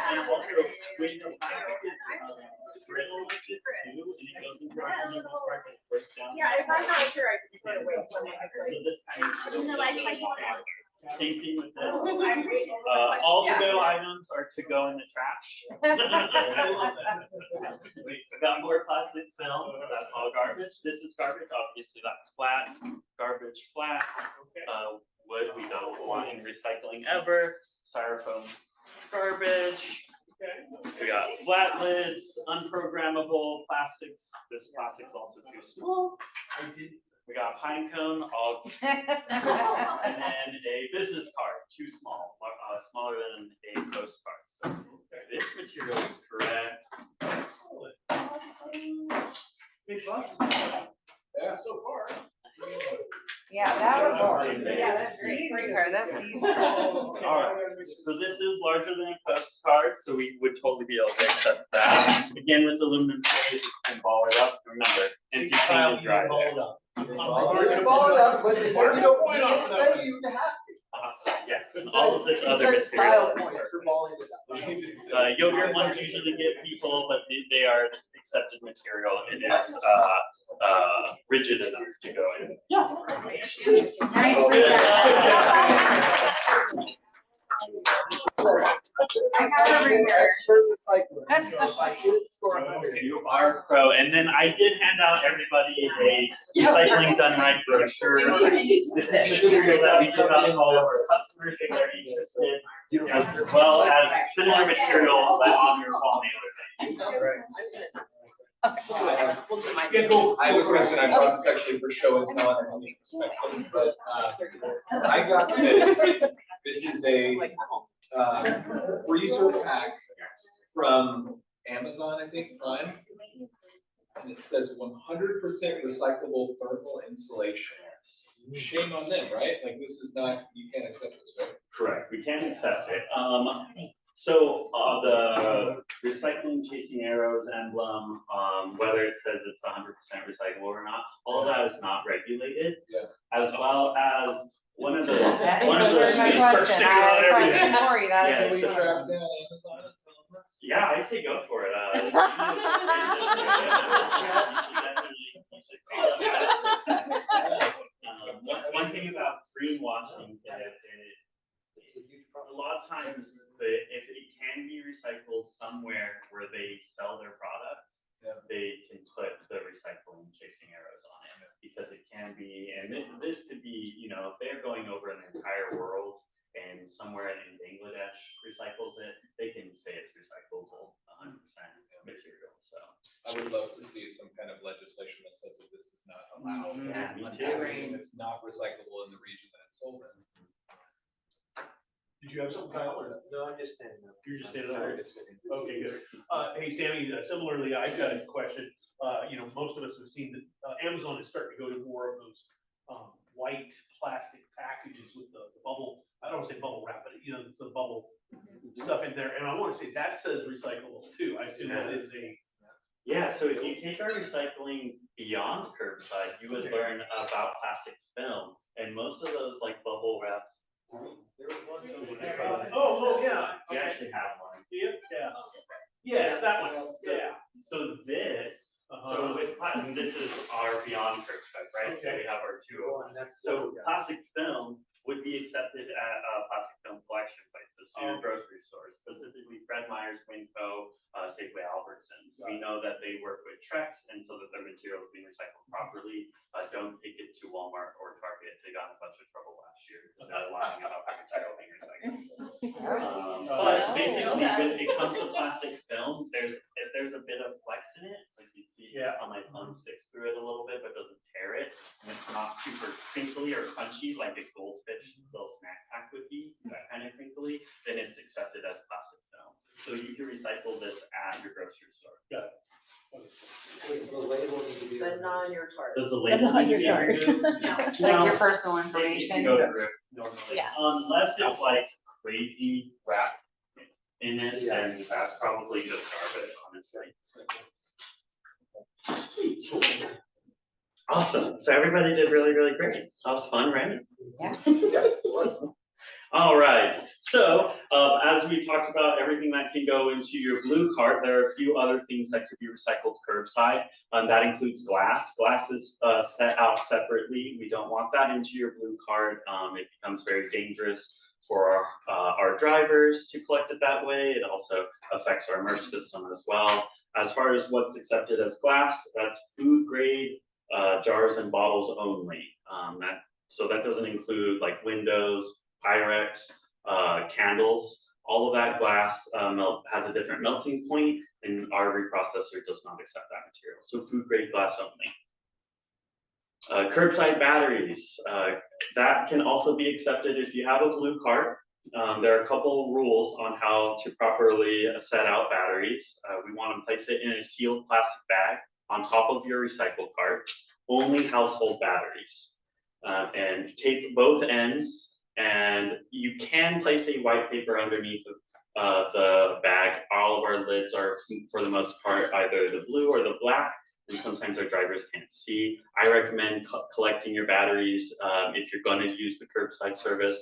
S13: And also, when you grill like this too, and it goes into our chemical part that breaks down.
S5: Yeah, if I'm not sure, I can put it away.
S13: So this kind of. Same thing with this.
S5: Oh,
S13: All to-go items are to go in the trash. We got more plastic film, that's all garbage. This is garbage, obviously that's flat, garbage flat. Wood, we don't want in recycling ever. Styrofoam, garbage. We got flat lids, unprogrammable plastics. This plastic's also too small. We got pine cone, all, and then a business card, too small, smaller than a postcard. So this material is correct. Big bus.
S4: Yeah, so far.
S3: Yeah, that was boring. Yeah, that's great. That's easy.
S13: All right, so this is larger than a postcard, so we would totally be able to accept that. Again, with aluminum trays, you can ball it up. Remember, empty can and dry there.
S2: Ball it up, but you didn't say you have to.
S13: Awesome, yes, and all of this
S2: He
S13: other
S2: said style
S13: material.
S2: points for balling it up.
S13: Yogurt ones usually get people, but they are accepted material. It is rigid enough to go in. Yeah.
S3: have a ringer.
S2: Expert recycler. So if I did score 100.
S13: You are pro, and then I did hand out everybody a recycling done right brochure. This is material that we give out to all of our customers if they're interested, as well as similar material that on your wall mailers.
S4: Yeah, cool. I have a question. I brought this actually for show and tell, and I didn't expect this, but I got this. This is a freezer pack from Amazon, I think, Prime. And it says 100% recyclable thermal insulation. Shame on them, right? Like, this is not, you can't accept this, right?
S13: Correct, we can accept it. So the recycling chasing arrows emblem, whether it says it's 100% recyclable or not, all of that is not regulated.
S4: Yeah.
S13: As well as one of those.
S3: Here's my question, I have a question for you, that
S13: Yeah,
S3: is.
S13: so-
S4: Track down Amazon and tell them this.
S13: Yeah, I say go for it. One thing about greenwashing, a lot of times, if it can be recycled somewhere where they sell their product, they can put the recycling chasing arrows on it, because it can be, and this could be, you know, if they're going over an entire world and somewhere in Bangladesh recycles it, they can say it's recyclable 100% material, so.
S4: I would love to see some kind of legislation that says that this is not allowed.
S13: Yeah, me
S4: on
S13: too.
S4: packaging that's not recyclable in the region that it's sold in.
S1: Did you have something, Kyle, or?
S2: No, I'm just standing up.
S1: You're just standing
S2: Sorry,
S1: up?
S2: just sitting.
S1: Okay, good. Hey, Sammy, similarly, I've got a question. You know, most of us have seen that Amazon is starting to go to more of those white plastic packages with the bubble, I don't want to say bubble wrap, but you know, it's the bubble stuff in there. And I want to say that says recyclable too. I assume that is a.
S13: Yeah, so if you take our recycling beyond curbside, you would learn about plastic film, and most of those like bubble wrap. There was one somewhere.
S1: Oh, yeah.
S13: We actually have one.
S1: Yeah. Yes, that one,
S13: So-
S1: yeah.
S13: So this, so with, this is our beyond curbside, right? So we have our two. So plastic film would be accepted at plastic film collection places, so your grocery stores, specifically Fred Meyer's, Winco, Safeway, Albertsons. We know that they work with Trex, and so that their material is being recycled properly. Don't take it to Walmart or Target. They got in a bunch of trouble last year because they're lying about their material being recycled. But basically, when it comes to plastic film, if there's a bit of flex in it, like you see on my phone, sticks through it a little bit, but doesn't tear it, and it's not super crinkly or crunchy like a Goldfish little snack pack would be, that kind of crinkly, then it's accepted as plastic film. So you can recycle this at your grocery store.
S1: Got it.
S2: Wait, the label need to be.
S7: But not on your card.
S13: Does the label need to be removed?
S3: It's like your personal
S13: They
S3: information.
S13: can go through it normally.
S3: Yeah.
S13: Unless it's like crazy wrapped in it, then that's probably just garbage, honestly. Sweet. Awesome. So everybody did really, really great. That was fun, right?
S3: Yeah.
S2: Yes, it was.
S13: All right. So as we talked about everything that can go into your blue cart, there are a few other things that could be recycled curbside. That includes glass. Glass is set out separately. We don't want that into your blue cart. It becomes very dangerous for our drivers to collect it that way. It also affects our merge system as well. As far as what's accepted as glass, that's food grade jars and bottles only. So that doesn't include like windows, Pyrex, candles. All of that glass has a different melting point, and our reprocessor does not accept that material. So food grade glass only. Curbside batteries, that can also be accepted if you have a blue cart. There are a couple rules on how to properly set out batteries. We want to place it in a sealed plastic bag on top of your recycle cart, only household batteries. And tape both ends, and you can place a white paper underneath the bag. All of our lids are, for the most part, either the blue or the black, and sometimes our drivers can't see. I recommend collecting your batteries if you're going to use the curbside service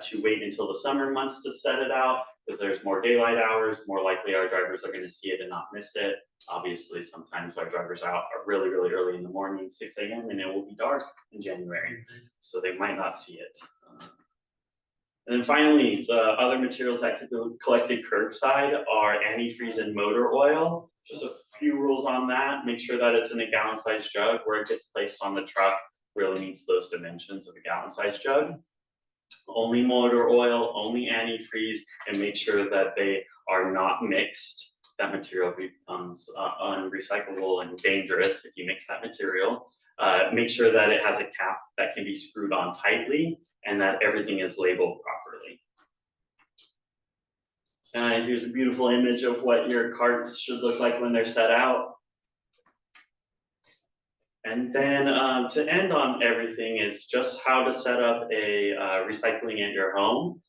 S13: to wait until the summer months to set it out, because there's more daylight hours, more likely our drivers are going to see it and not miss it. Obviously, sometimes our drivers out are really, really early in the morning, 6 a.m., and it will be dark in January, so they might not see it. And then finally, the other materials that could be collected curbside are antifreeze and motor oil. Just a few rules on that. Make sure that it's in a gallon-sized jug. Where it gets placed on the truck really meets those dimensions of a gallon-sized jug. Only motor oil, only antifreeze, and make sure that they are not mixed. That material becomes unrecyclable and dangerous if you mix that material. Make sure that it has a cap that can be screwed on tightly and that everything is labeled properly. And here's a beautiful image of what your carts should look like when they're set out. And then to end on everything is just how to set up a recycling at your home.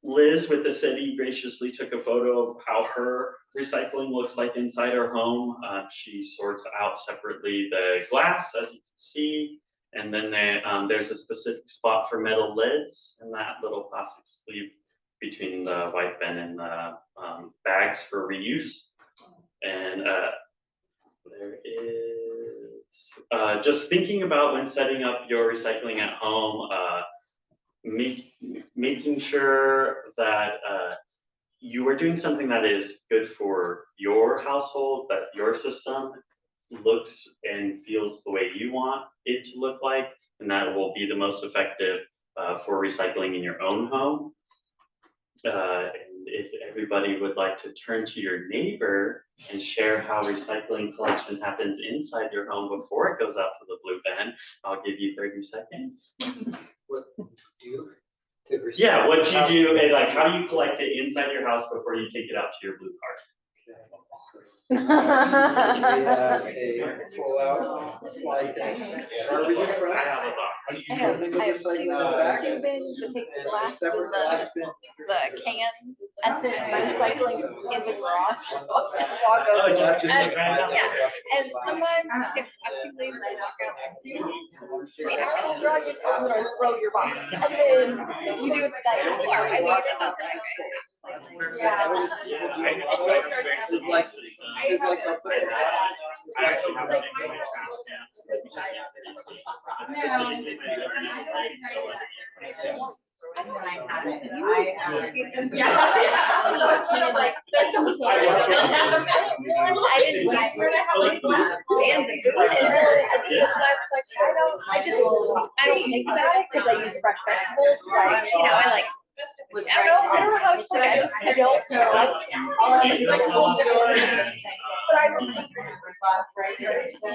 S13: Liz with the city graciously took a photo of how her recycling looks like inside her home. She sorts out separately the glass, as you can see, and then there's a specific spot for metal lids and that little plastic sleeve between the white bin and the bags for reuse. And there is just thinking about when setting up your recycling at home, making sure that you are doing something that is good for your household, that your system looks and feels the way you want it to look like, and that will be the most effective for recycling in your own home. And if everybody would like to turn to your neighbor and share how recycling collection happens inside your home before it goes out to the blue bin, I'll give you 30 seconds.
S2: What do you do?
S13: Yeah, what you do, and like how do you collect it inside your house before you take it out to your blue cart?
S2: We have a pull-out slide deck. Garbage in front.
S13: I have a box.
S6: I have two bins that take the glass and the cans, and then my recycling in the garage. Walk over.
S13: Oh, just
S6: And,
S13: like right now.
S6: yeah, and sometimes if I'm too lazy to grab the actual garage, you just open it and throw your box, and then you do it that floor. I mean, it sounds like. Yeah.
S2: It's like a
S13: I actually have a big trash can.
S3: And then I had it, and I didn't, when I heard I have like bands and good ones, I don't think about it, cause I use fresh vegetables, like, you know, I don't know how to say, I don't know.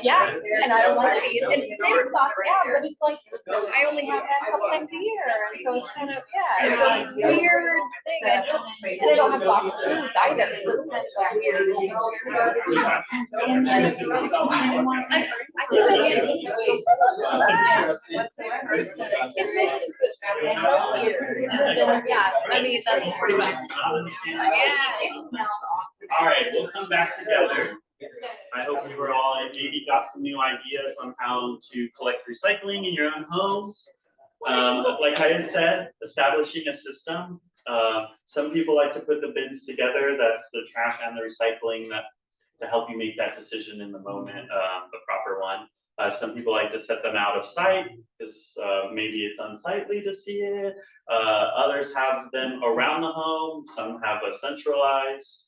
S3: Yeah, and I don't like it, and it's tomato sauce, yeah, but it's like, I only have that a couple times a year, and so it's kind of, yeah, it's a weird thing, and I don't have box foods either, so it's kind of weird. Yeah, I mean, that's pretty much.
S13: All right, we'll come back together. I hope you were all maybe got some new ideas on how to collect recycling in your own homes. Like I had said, establishing a system. Some people like to put the bins together. That's the trash and the recycling that to help you make that decision in the moment, the proper one. Some people like to set them out of sight because maybe it's unsightly to see it. Others have them around the home. Some have a centralized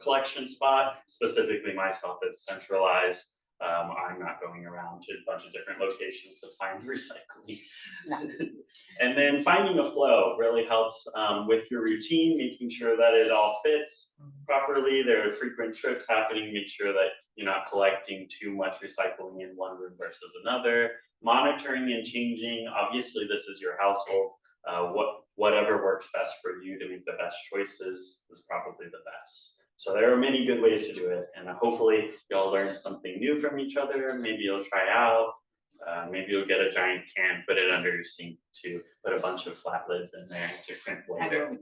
S13: collection spot. Specifically myself, it's centralized. I'm not going around to a bunch of different locations to find recycling.
S3: No.
S13: And then finding a flow really helps with your routine, making sure that it all fits properly. There are frequent trips happening, make sure that you're not collecting too much recycling in one room versus another. Monitoring and changing, obviously this is your household. Whatever works best for you to make the best choices is probably the best. So there are many good ways to do it, and hopefully you'll learn something new from each other. Maybe you'll try out, maybe you'll get a giant can, put it under your sink to put a bunch of flat lids in there to crimp later.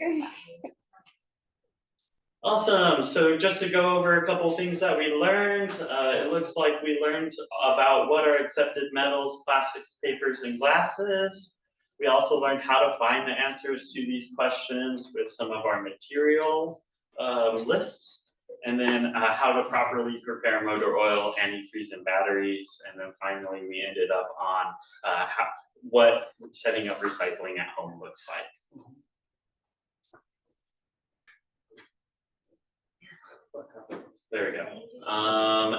S13: Awesome, so just to go over a couple things that we learned, it looks like we learned about what are accepted metals, plastics, papers, and glasses. We also learned how to find the answers to these questions with some of our material lists, and then how to properly prepare motor oil, antifreeze, and batteries. And then finally, we ended up on what setting up recycling at home looks like. There we go.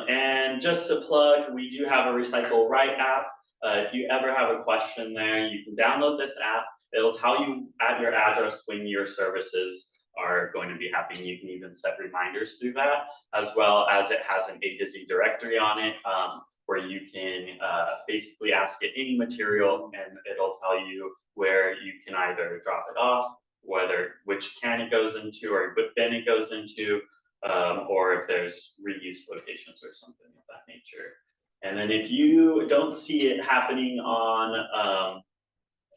S13: And just to plug, we do have a Recycle Right app. If you ever have a question there, you can download this app. It'll tell you at your address when your services are going to be happening. You can even set reminders through that, as well as it has an A to Z directory on it, where you can basically ask it any material and it'll tell you where you can either drop it off, which can it goes into or what bin it goes into, or if there's reuse locations or something of that nature. And then if you don't see it happening on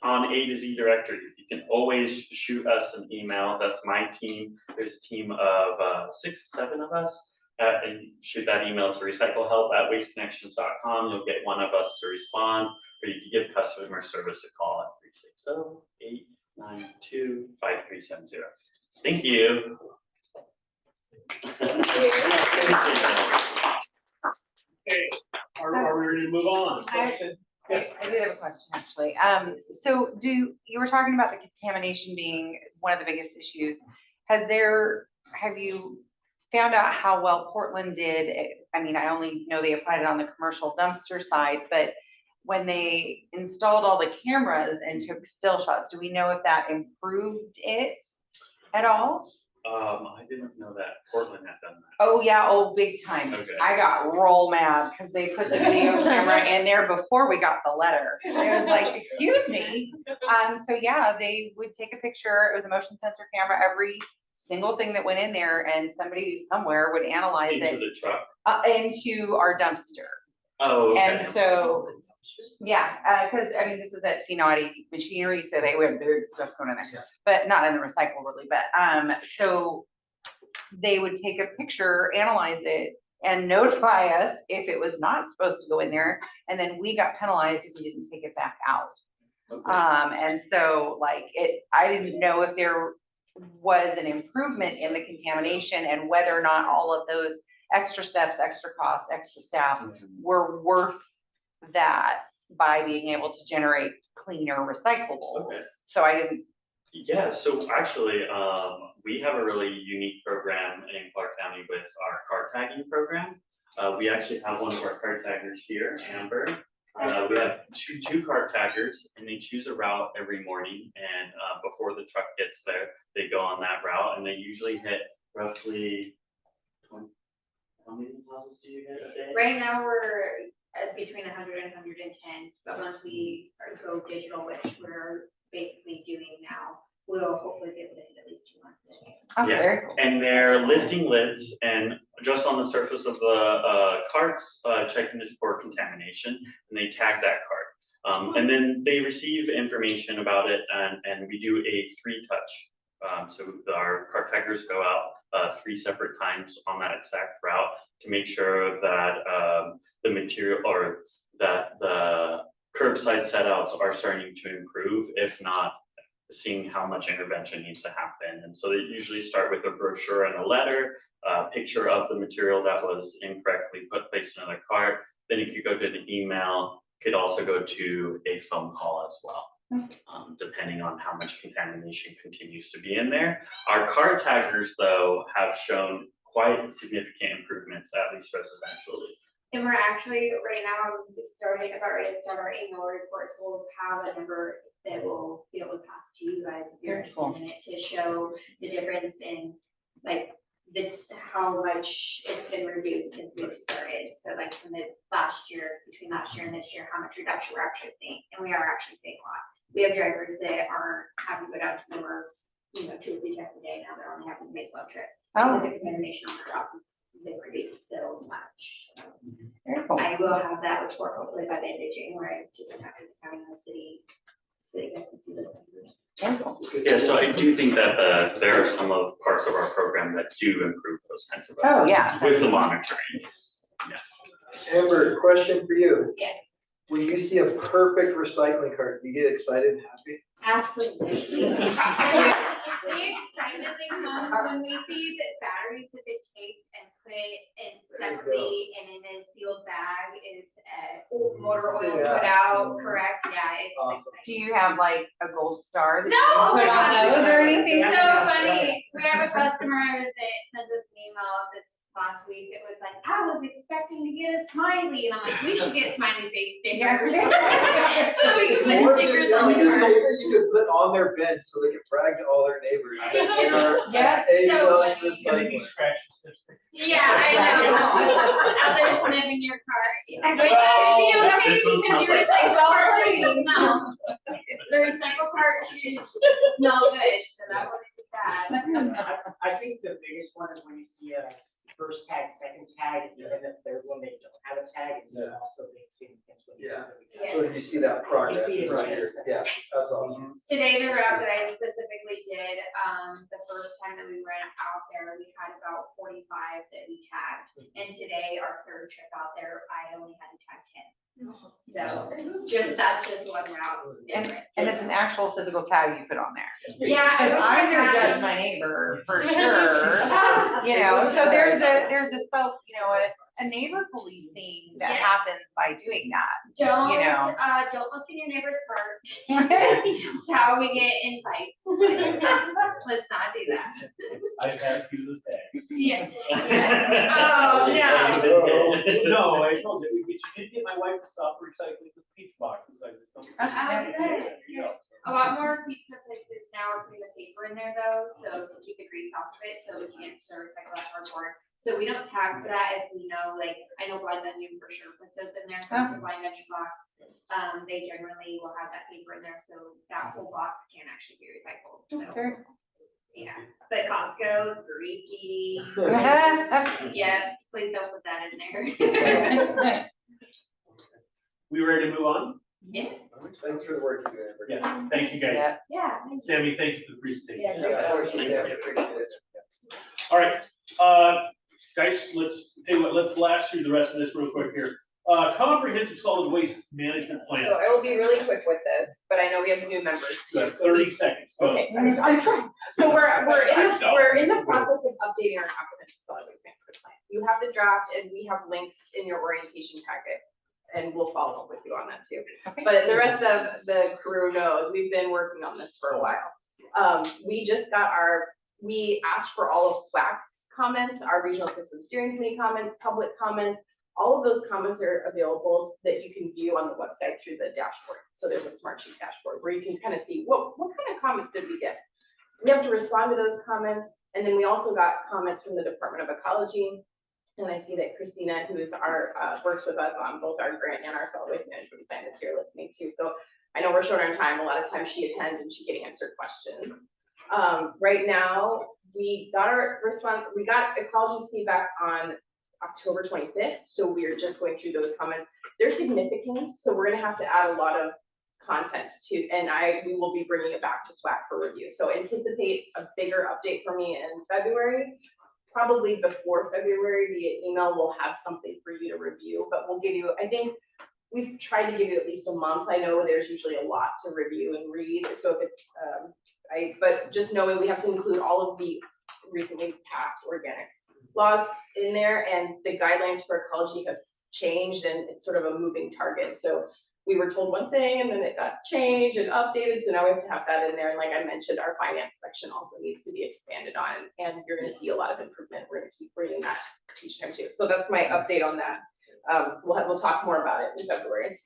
S13: A to Z directory, you can always shoot us an email. That's my team. There's a team of 6, 7 of us. And shoot that email to recyclehelp@wasteconnections.com. You'll get one of us to respond, or you can give customer service a call at 360-892-5370. Thank you.
S1: Okay, are we ready to move on?
S3: I did have a question, actually. So you were talking about the contamination being one of the biggest issues. Have you found out how well Portland did? I mean, I only know they applied it on the commercial dumpster side, but when they installed all the cameras and took still shots, do we know if that improved it at all?
S13: I didn't know that Portland had done that.
S3: Oh, yeah, oh, big time.
S13: Okay.
S3: I got roll mad because they put the video camera in there before we got the letter. It was like, excuse me. So yeah, they would take a picture. It was a motion sensor camera, every single thing that went in there, and somebody somewhere would analyze
S13: Into
S3: it
S13: the truck?
S3: into our dumpster.
S13: Oh, okay.
S3: And so, yeah, because I mean, this was at Finati Machinery, so they would have big stuff going in there, but not in the recycle really. But so they would take a picture, analyze it, and notify us if it was not supposed to go in there, and then we got penalized if we didn't take it back out.
S13: Okay.
S3: And so, like, I didn't know if there was an improvement in the contamination and whether or not all of those extra steps, extra costs, extra staff were worth that by being able to generate cleaner recyclables.
S13: Okay.
S3: So I didn't.
S13: Yeah, so actually, we have a really unique program in Clark County with our card tagging program. We actually have one of our card taggers here, Amber. We have two card taggers, and they choose a route every morning, and before the truck gets there, they go on that route, and they usually hit roughly 20, how many houses do you hit a day?
S11: Right now, we're at between 100 and 110, but once we go digital, which we're basically doing now, we'll hopefully be able to hit at least 200 a day.
S3: Oh,
S13: Yeah,
S3: very cool.
S13: and they're lifting lids and just on the surface of the carts, checking this for contamination, and they tag that cart. And then they receive information about it, and we do a 3-touch. So our cart taggers go out 3 separate times on that exact route to make sure that the material or that the curbside setouts are starting to improve, if not seeing how much intervention needs to happen. And so they usually start with a brochure and a letter, a picture of the material that was incorrectly placed in the cart. Then it could go to an email, could also go to a phone call as well, depending on how much contamination continues to be in there. Our card taggers, though, have shown quite significant improvements, at least residentially.
S11: And we're actually, right now, about ready to start our annual report, so we'll have a number that we'll be able to pass to you guys if you're interested in it, to show the difference in like how much it's been reduced since we've started. So like from the between last year and this year, how much reduction we're actually seeing, and we are actually seeing a lot. We have drivers that aren't having to go down to the work, 2 or 3 times a day, now they're only having to make one trip. Because the contamination on the routes is, they reduce so much. So
S3: Very cool.
S11: I will have that report hopefully by the end of January, just having the city, so you guys can see those numbers.
S13: Yeah, so I do think that there are some of parts of our program that do improve those kinds of.
S3: Oh, yeah.
S13: With the monitoring. Yeah.
S2: Amber, question for you.
S11: Yeah.
S2: When you see a perfect recycling cart, do you get excited and happy?
S11: Absolutely. The excitement that comes when we see that batteries have been taped and put in separately and in a sealed bag is old motor oil put out, correct? Yeah, it's
S2: Awesome.
S3: Do you have like a gold star that you
S11: No!
S3: put on those or anything?
S11: It's so funny. We have a customer that sent us an email this last week. It was like, I was expecting to get a smiley, and I'm like, we should get smiley face stickers. So we can
S2: Or
S11: put
S2: just
S11: stickers on
S2: like
S11: the
S2: a
S11: car.
S2: sticker you could put on their beds so they can brag to all their neighbors that they are
S3: Yeah.
S2: a
S11: So
S2: Welsh
S11: funny.
S1: Can they be
S2: recycler.
S1: scratch and sniff stickers?
S11: Yeah, I know. Out there sniffing your car. Which should be okay
S13: This one
S11: because
S13: smells
S11: your
S13: like
S11: recycle
S3: Well
S11: part
S3: clean.
S11: should smell. The recycle part should smell good, so that wouldn't be bad.
S15: I think the biggest one is when you see a first tag, second tag, and then the third one, they don't have a tag, it's
S2: Yeah.
S15: also big significance when you see
S2: Yeah.
S15: them.
S2: So you see that progress.
S15: You see it,
S2: right?
S15: right.
S2: Yeah, that's awesome.
S11: Today, the route that I specifically did, the first time that we went out there, we had about 45 that we tagged. And today, our third trip out there, I only had to tag 10. So that's just one route. It's different.
S3: And it's an actual physical tag you put on there.
S11: Yeah. I
S3: Cause
S11: wish
S3: I'm
S11: I
S3: gonna
S11: had
S3: judge
S11: it.
S3: my neighbor for sure, you know, so there's a self, you know, a neighbor policing that
S11: Yeah.
S3: happens by doing that.
S11: Don't,
S3: You know.
S11: don't look in your neighbor's car. It's how we get in fights. Let's not do that.
S1: I've had a few of the tags.
S11: Yeah.
S3: Oh,
S1: No, I told you, but you did get my wife to stop recycling the pizza boxes, I just don't. see it. There you go.
S11: A lot more pizza places now are putting the paper in there though, so to keep the grease off of it, so we can't still recycle that cardboard. So we don't tag for that if we know, like, I know Blind Menu for sure puts those in there, so it's a Blind Menu box. They generally will have that paper in there, so that whole box can actually be recycled, so.
S3: Okay.
S11: Yeah, but Costco, greasy, yeah, please don't put that in there.
S1: We ready to move on?
S11: Yeah.
S2: Thanks for the work you do, Amber.
S1: Yeah, thank you guys.
S3: Yeah.
S11: Yeah. thank you.
S1: Sammy, thank you for the presentation.
S2: Yeah, of course, yeah, we appreciate it.
S1: All right, guys, let's tell you what, let's blast through the rest of this real quick here. Comprehensive solid waste management plan.
S5: So I will be really quick with this, but I know we have new members
S1: You
S5: too.
S1: have
S5: so we-
S1: 30 seconds. Go.
S5: Okay, I'm trying. So we're in the process of updating our comprehensive solid waste management plan. You have the draft and we have links in your orientation packet. And we'll follow up with you on that too. But the rest of the crew knows, we've been working on this for a while. We just got we asked for all of SWAC's comments, our regional system steering committee comments, public comments. All of those comments are available that you can view on the website through the dashboard. So there's a Smartsheet dashboard where you can kind of see what kind of comments did we get. We have to respond to those comments. And then we also got comments from the Department of Ecology. And I see that Christina, who's works with us on both our grant and our solid waste management plan, is here listening too. So I know we're short on time. A lot of times she attends and she can answer questions. Right now, we got our response. We got ecology's feedback on October 25th. So we're just going through those comments. They're significant. So we're gonna have to add a lot of content to, and we will be bringing it back to SWAC for review. So anticipate a bigger update for me in February. Probably before February via email, we'll have something for you to review, but we'll give you, I think we've tried to give you at least a month. I know there's usually a lot to review and read. So if it's, but just knowing we have to include all of the recently passed organics laws in there, and the guidelines for ecology have changed and it's sort of a moving target. So we were told one thing and then it got changed and updated. So now we have to have that in there. And like I mentioned, our finance section also needs to be expanded on, and you're gonna see a lot of improvement. We're gonna keep bringing that each time too. So that's my update on that. We'll talk more about it in February.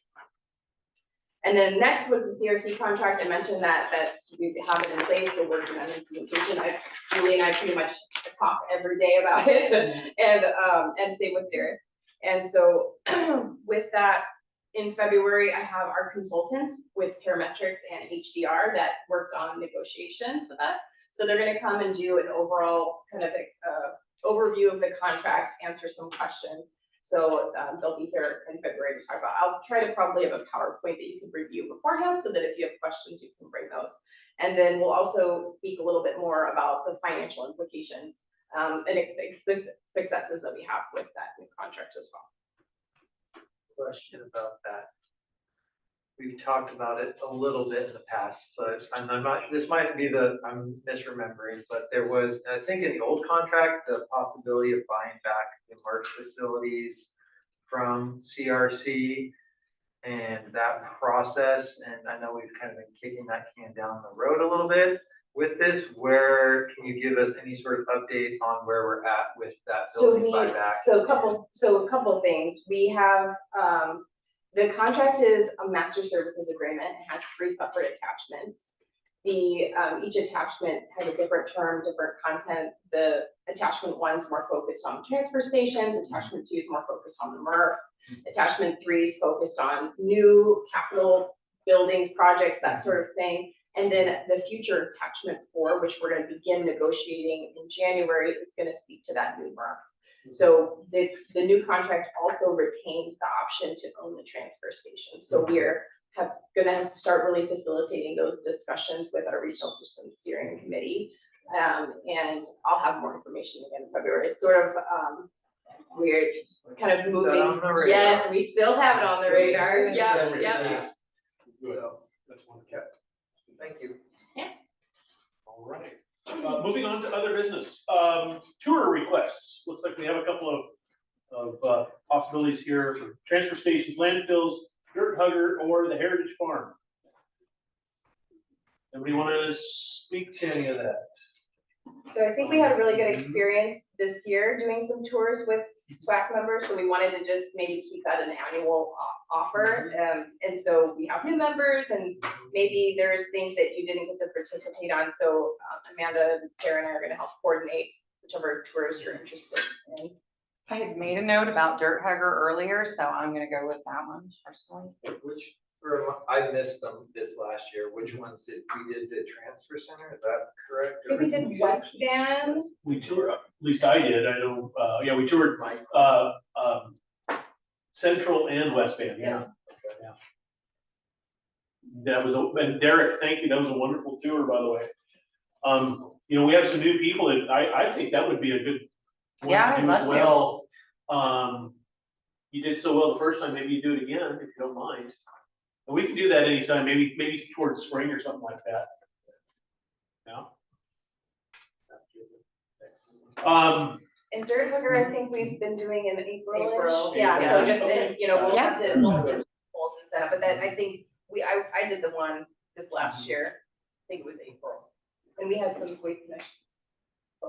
S5: And then next was the CRC contract. I mentioned that we have it in place. We're working on implementation. Julie and I pretty much talk every day about it, and same with Derek. And so with that, in February, I have our consultants with Parametrics and HDR that worked on negotiations with us. So they're gonna come and do an overall kind of overview of the contract, answer some questions. So they'll be here in February to talk about. I'll try to probably have a PowerPoint that you can review beforehand so that if you have questions, you can bring those. And then we'll also speak a little bit more about the financial implications and successes that we have with that new contract as well.
S2: Question about that. We've talked about it a little bit in the past, but I'm not, this might be I'm misremembering, but there was, I think in the old contract, the possibility of buying back the merge facilities from CRC. and that process, and I know we've kind of been kicking that can down the road a little bit. With this, where can you give us any sort of update on where we're at with that building buyback?
S5: So a couple things. We have, the contract is a master services agreement. It has 3 separate attachments. The, each attachment has a different term, different content. The attachment 1's more focused on transfer stations. Attachment 2 is more focused on the MRF. Attachment 3 is focused on new capital buildings, projects, that sort of thing. And then the future attachment 4, which we're gonna begin negotiating in January, is gonna speak to that new MRF. So the new contract also retains the option to own the transfer station. So we're gonna start really facilitating those discussions with our regional systems steering committee. And I'll have more information again in February. It's sort of, we're kind of moving.
S2: On the radar.
S5: Yes, we still have it on the radar. Yep, yep.
S2: So,
S1: That's one kept.
S2: thank you.
S1: All right, moving on to other business, tour requests. Looks like we have a couple of possibilities here for transfer stations, landfills, Dirt Hugger, or the Heritage Farm. Anybody want to speak to any of that?
S5: So I think we had a really good experience this year doing some tours with SWAC members, so we wanted to just maybe keep that an annual offer. And so we have new members, and maybe there's things that you didn't get to participate on, so Amanda, Sarah, and I are gonna help coordinate whichever tours you're interested in.
S3: I had made a note about Dirt Hugger earlier, so I'm gonna go with that one personally.
S2: Which, I missed them this last year. Which ones did the transfer center? Is that correct?
S5: I think we did West Van.
S1: We toured, at least I did, I know, yeah, we toured, Central and West Van, yeah. Yeah. That was, and Derek, thank you, that was a wonderful tour, by the way. You know, we have some new people, and I think that would be a good one
S3: Yeah,
S1: to
S3: I'd
S1: do as
S3: love to.
S1: well. You did so well the first time, maybe you do it again, if you don't mind. And we can do that anytime, maybe towards spring or something like that. Yeah.
S5: And Dirt Hugger, I think we've been doing in April.
S3: April.
S5: Yeah, so
S3: Yeah.
S5: just, in you know, we'll have to,
S3: Yeah.
S5: we'll have to polls and set up, but then I think I did the one this last year. I think it was April, and we had some waste connections.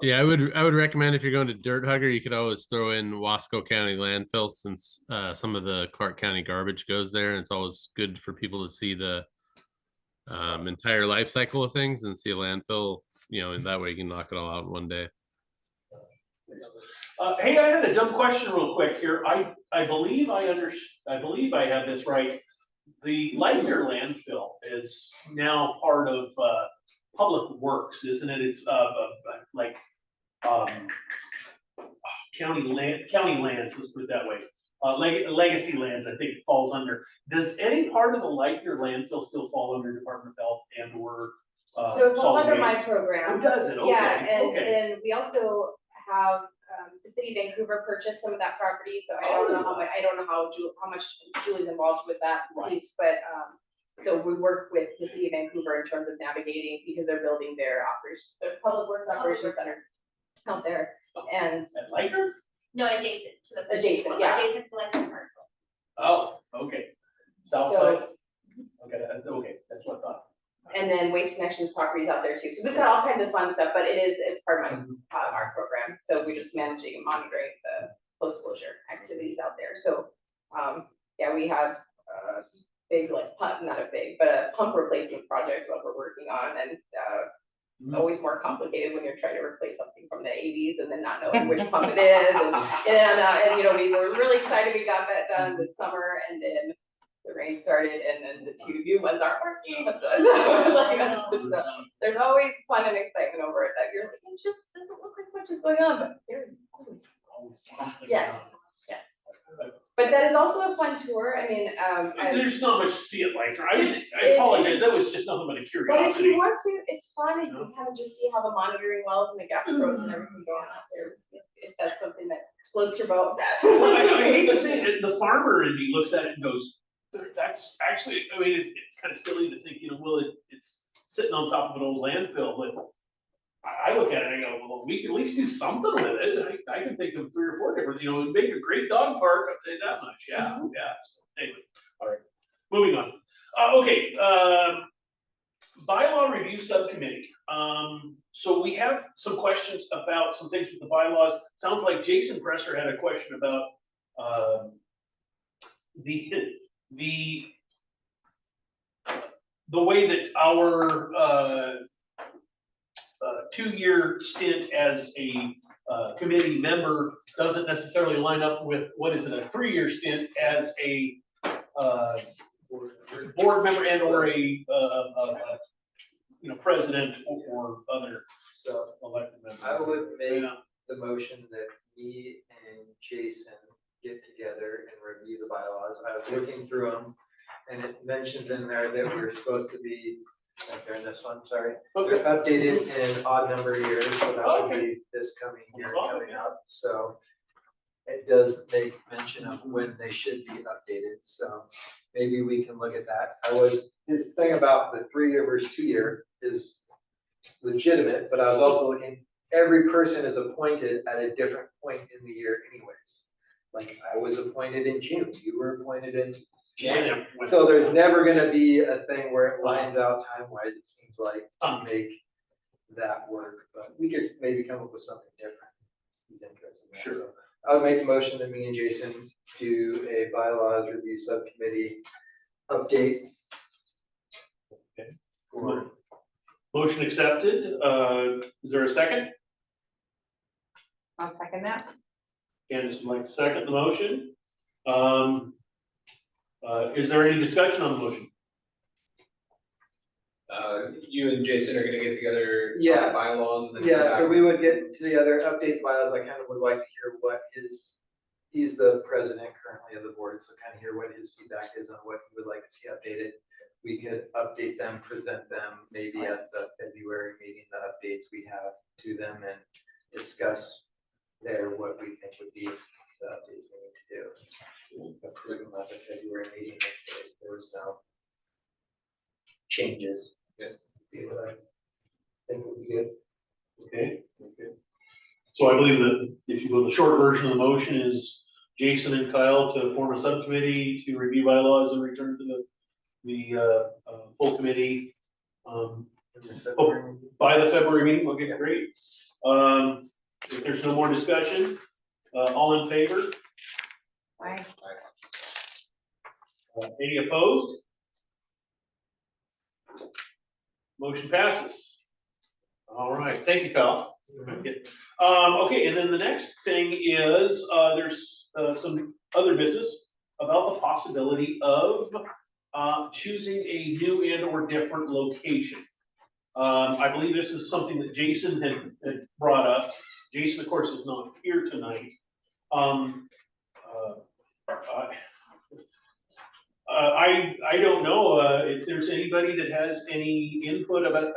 S12: Yeah, I would recommend if you're going to Dirt Hugger, you could always throw in Wasco County landfill, since some of the Clark County garbage goes there, and it's always good for people to see the entire life cycle of things and see a landfill, you know, and that way you can knock it all out in one day.
S1: Hey, I had a dumb question real quick here. I believe I have this right. The Lightner landfill is now part of Public Works, isn't it? It's like county lands, let's put it that way. Legacy lands, I think it falls under. Does any part of the Lightner landfill still fall under Department of Health and or
S5: So it falls
S1: solid
S5: under my
S1: waste?
S5: program.
S1: Who does it? Okay,
S5: Yeah, and
S1: okay.
S5: then we also have, the city of Vancouver purchased some of that property, so I don't know how much, how much Julie's involved with that piece, but, so we work with the city of Vancouver in terms of navigating, because they're building their Public Works Operations Center out there, and.
S1: At Lightner?
S11: No, adjacent to the.
S5: Adjacent, yeah.
S11: Adjacent to like the parcel.
S1: Oh, okay. South
S5: So-
S1: side? Okay, that's what I thought.
S5: And then Waste Connections properties out there too. So we've got all kinds of fun stuff, but it's part of our program. So we're just managing and monitoring the post-closure activities out there. So, yeah, we have big, like, not a big, but a pump replacement project that we're working on, and always more complicated when you're trying to replace something from the 80s and then not knowing which pump it is. And you know, we were really excited we got that done this summer, and then the rain started, and then the 2 new ones aren't working. There's always fun and excitement over it, that you're like, it just doesn't look like much is going on, but there is always
S1: something.
S5: yes, yes. But that is also a fun tour. I mean,
S1: There's not much to see at Lightner. I
S5: There's-
S1: apologize, that was just nothing but a
S5: but if
S1: curiosity.
S5: you want to, it's fun, and you can kind of just see how the monitoring wells and the gas probes and everything going on there. If that's something that floats your boat.
S1: Well, I hate to say it, the farmer in me looks at it and goes, that's actually, I mean, it's kind of silly to think, you know, well, it's sitting on top of an old landfill, but I look at it and I go, well, we can at least do something with it. I can think of 3 or 4 different, you know, it'd make a great dog park, I'll tell you that much, yeah, yeah. So anyway, all right. moving on. Okay, bylaw review subcommittee. So we have some questions about some things with the bylaws. Sounds like Jason Presser had a question about, the way that our, 2-year stint as a committee member doesn't necessarily line up with, what is it, a 3-year stint as a board member and or a president or other
S2: So
S1: elected member.
S2: I would make the motion that me and Jason get together and review the bylaws. I was looking through them, and it mentions in there that we're supposed to be, during this one, sorry,
S1: Okay.
S2: they're updated in odd number years, so that would be this coming year coming
S1: Okay.
S2: up. So it does make mention of when they should be updated, so maybe we can look at that. His thing about the 3-year versus 2-year is legitimate, but I was also looking, every person is appointed at a different point in the year anyways. Like, I was appointed in June, you were appointed in January. So there's never gonna be a thing where it lines out time-wise, it seems like, to make that work, but we could maybe come up with something different. He's interested in that.
S1: Sure.
S2: So I would make the motion that me and Jason do a bylaws review subcommittee update.
S1: Okay.
S2: For
S1: Motion accepted. Is there a second?
S3: I'll second that.
S1: Candace would like to second the motion. Is there any discussion on the motion?
S4: You and Jason are gonna get together.
S2: Yeah.
S4: Bylaws and then.
S2: Yeah, so we would get together, update the bylaws. I kind of would like to hear what he's the president currently of the board, so kind of hear what his feedback is on what he would like to see updated. We could update them, present them, maybe at the February meeting, the updates we have to them and discuss there what we think would be the updates we need to do. Approve them at the February meeting if there was no changes.
S4: Good.
S2: Be what I think would be good.
S1: Okay. So I believe that if you go, the short version of the motion is Jason and Kyle to form a subcommittee to review bylaws and return to the full committee. By the February meeting, okay, great. If there's no more discussion, all in favor?
S3: Aye.
S1: Any opposed? Motion passes. All right, thank you, Kyle. Okay, and then the next thing is, there's some other business about the possibility of choosing a new and or different location. I believe this is something that Jason had brought up. Jason, of course, is not here tonight. I don't know if there's anybody that has any input about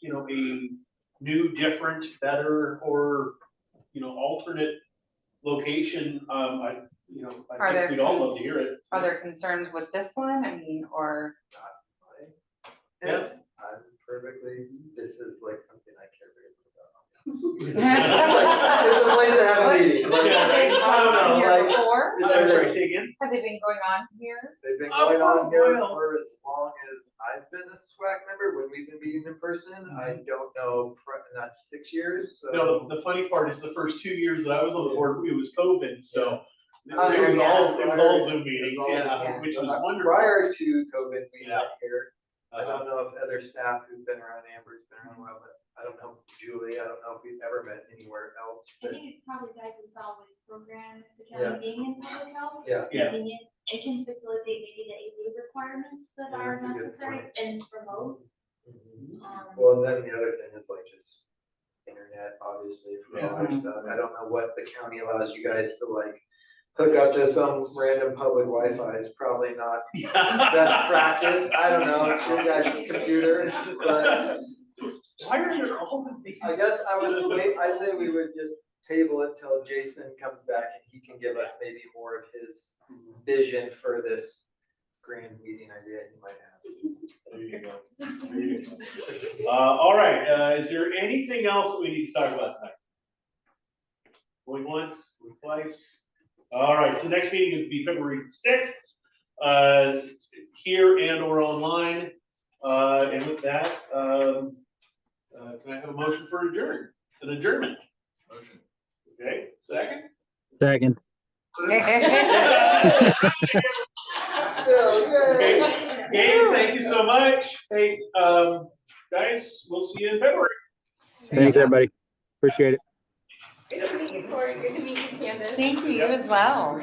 S1: a new, different, better, or alternate location. I think we'd all love to hear it.
S3: Are there concerns with this one? I mean, or?
S1: Yeah.
S2: I'm perfectly, this is like something I care very much about.
S3: It's
S2: It's a place to have a meeting.
S3: Have they
S2: I don't know,
S3: been here
S2: like,
S3: before?
S1: I'm sorry, say again?
S3: Have they been going on here?
S2: they've been
S1: Oh,
S2: going
S1: for a
S2: on here
S1: while.
S2: for as long as I've been a SWAC member, when we've been meeting in person. I don't know, and that's 6 years, so.
S1: No, the funny part is the first 2 years that I was on the board, it was COVID, so
S3: Oh,
S1: it was
S3: yeah.
S1: all Zoom meetings,
S2: It was all
S1: yeah,
S3: Zoom.
S1: which was wonderful.
S2: Prior to COVID, we
S1: Yeah.
S2: met here. I don't know if other staff who've been around, Amber's been around a while, but I don't know Julie, I don't know if we've ever met anywhere else.
S11: I
S2: but-
S11: think it's probably tied to the solid waste program, the
S2: Yeah.
S11: county being in public health.
S2: Yeah.
S1: Yeah.
S11: Making it can facilitate maybe the AD requirements that
S2: Yeah,
S11: are
S2: that's a good
S11: necessary
S2: point.
S11: and remote.
S2: Mhm.
S11: Um,
S2: Well, and then the other thing is like just internet, obviously, for all our
S1: Yeah.
S2: stuff. I don't know what the county allows you guys to like hook up to some random public Wi-Fi. It's probably not best practice. I don't know, it's your guys' computer, but
S1: Why are there all of these?
S2: I guess I say we would just table it till Jason comes back and he can give us maybe more of his vision for this grand meeting idea he might have.
S1: There you go. There you go. All right, is there anything else that we need to talk about tonight? Going once, going twice? All right, so next meeting would be February 6th. here and or online. And with that, can I have a motion for an adjournment?
S4: Motion.
S1: Okay, second?
S14: Second.
S1: Okay, Gabe, thank you so much. Hey, guys, we'll see you in February.
S14: Thanks, everybody. Appreciate it.
S5: Good to meet you, Corey. Good to meet you, Candace.
S3: Thank you, you as well.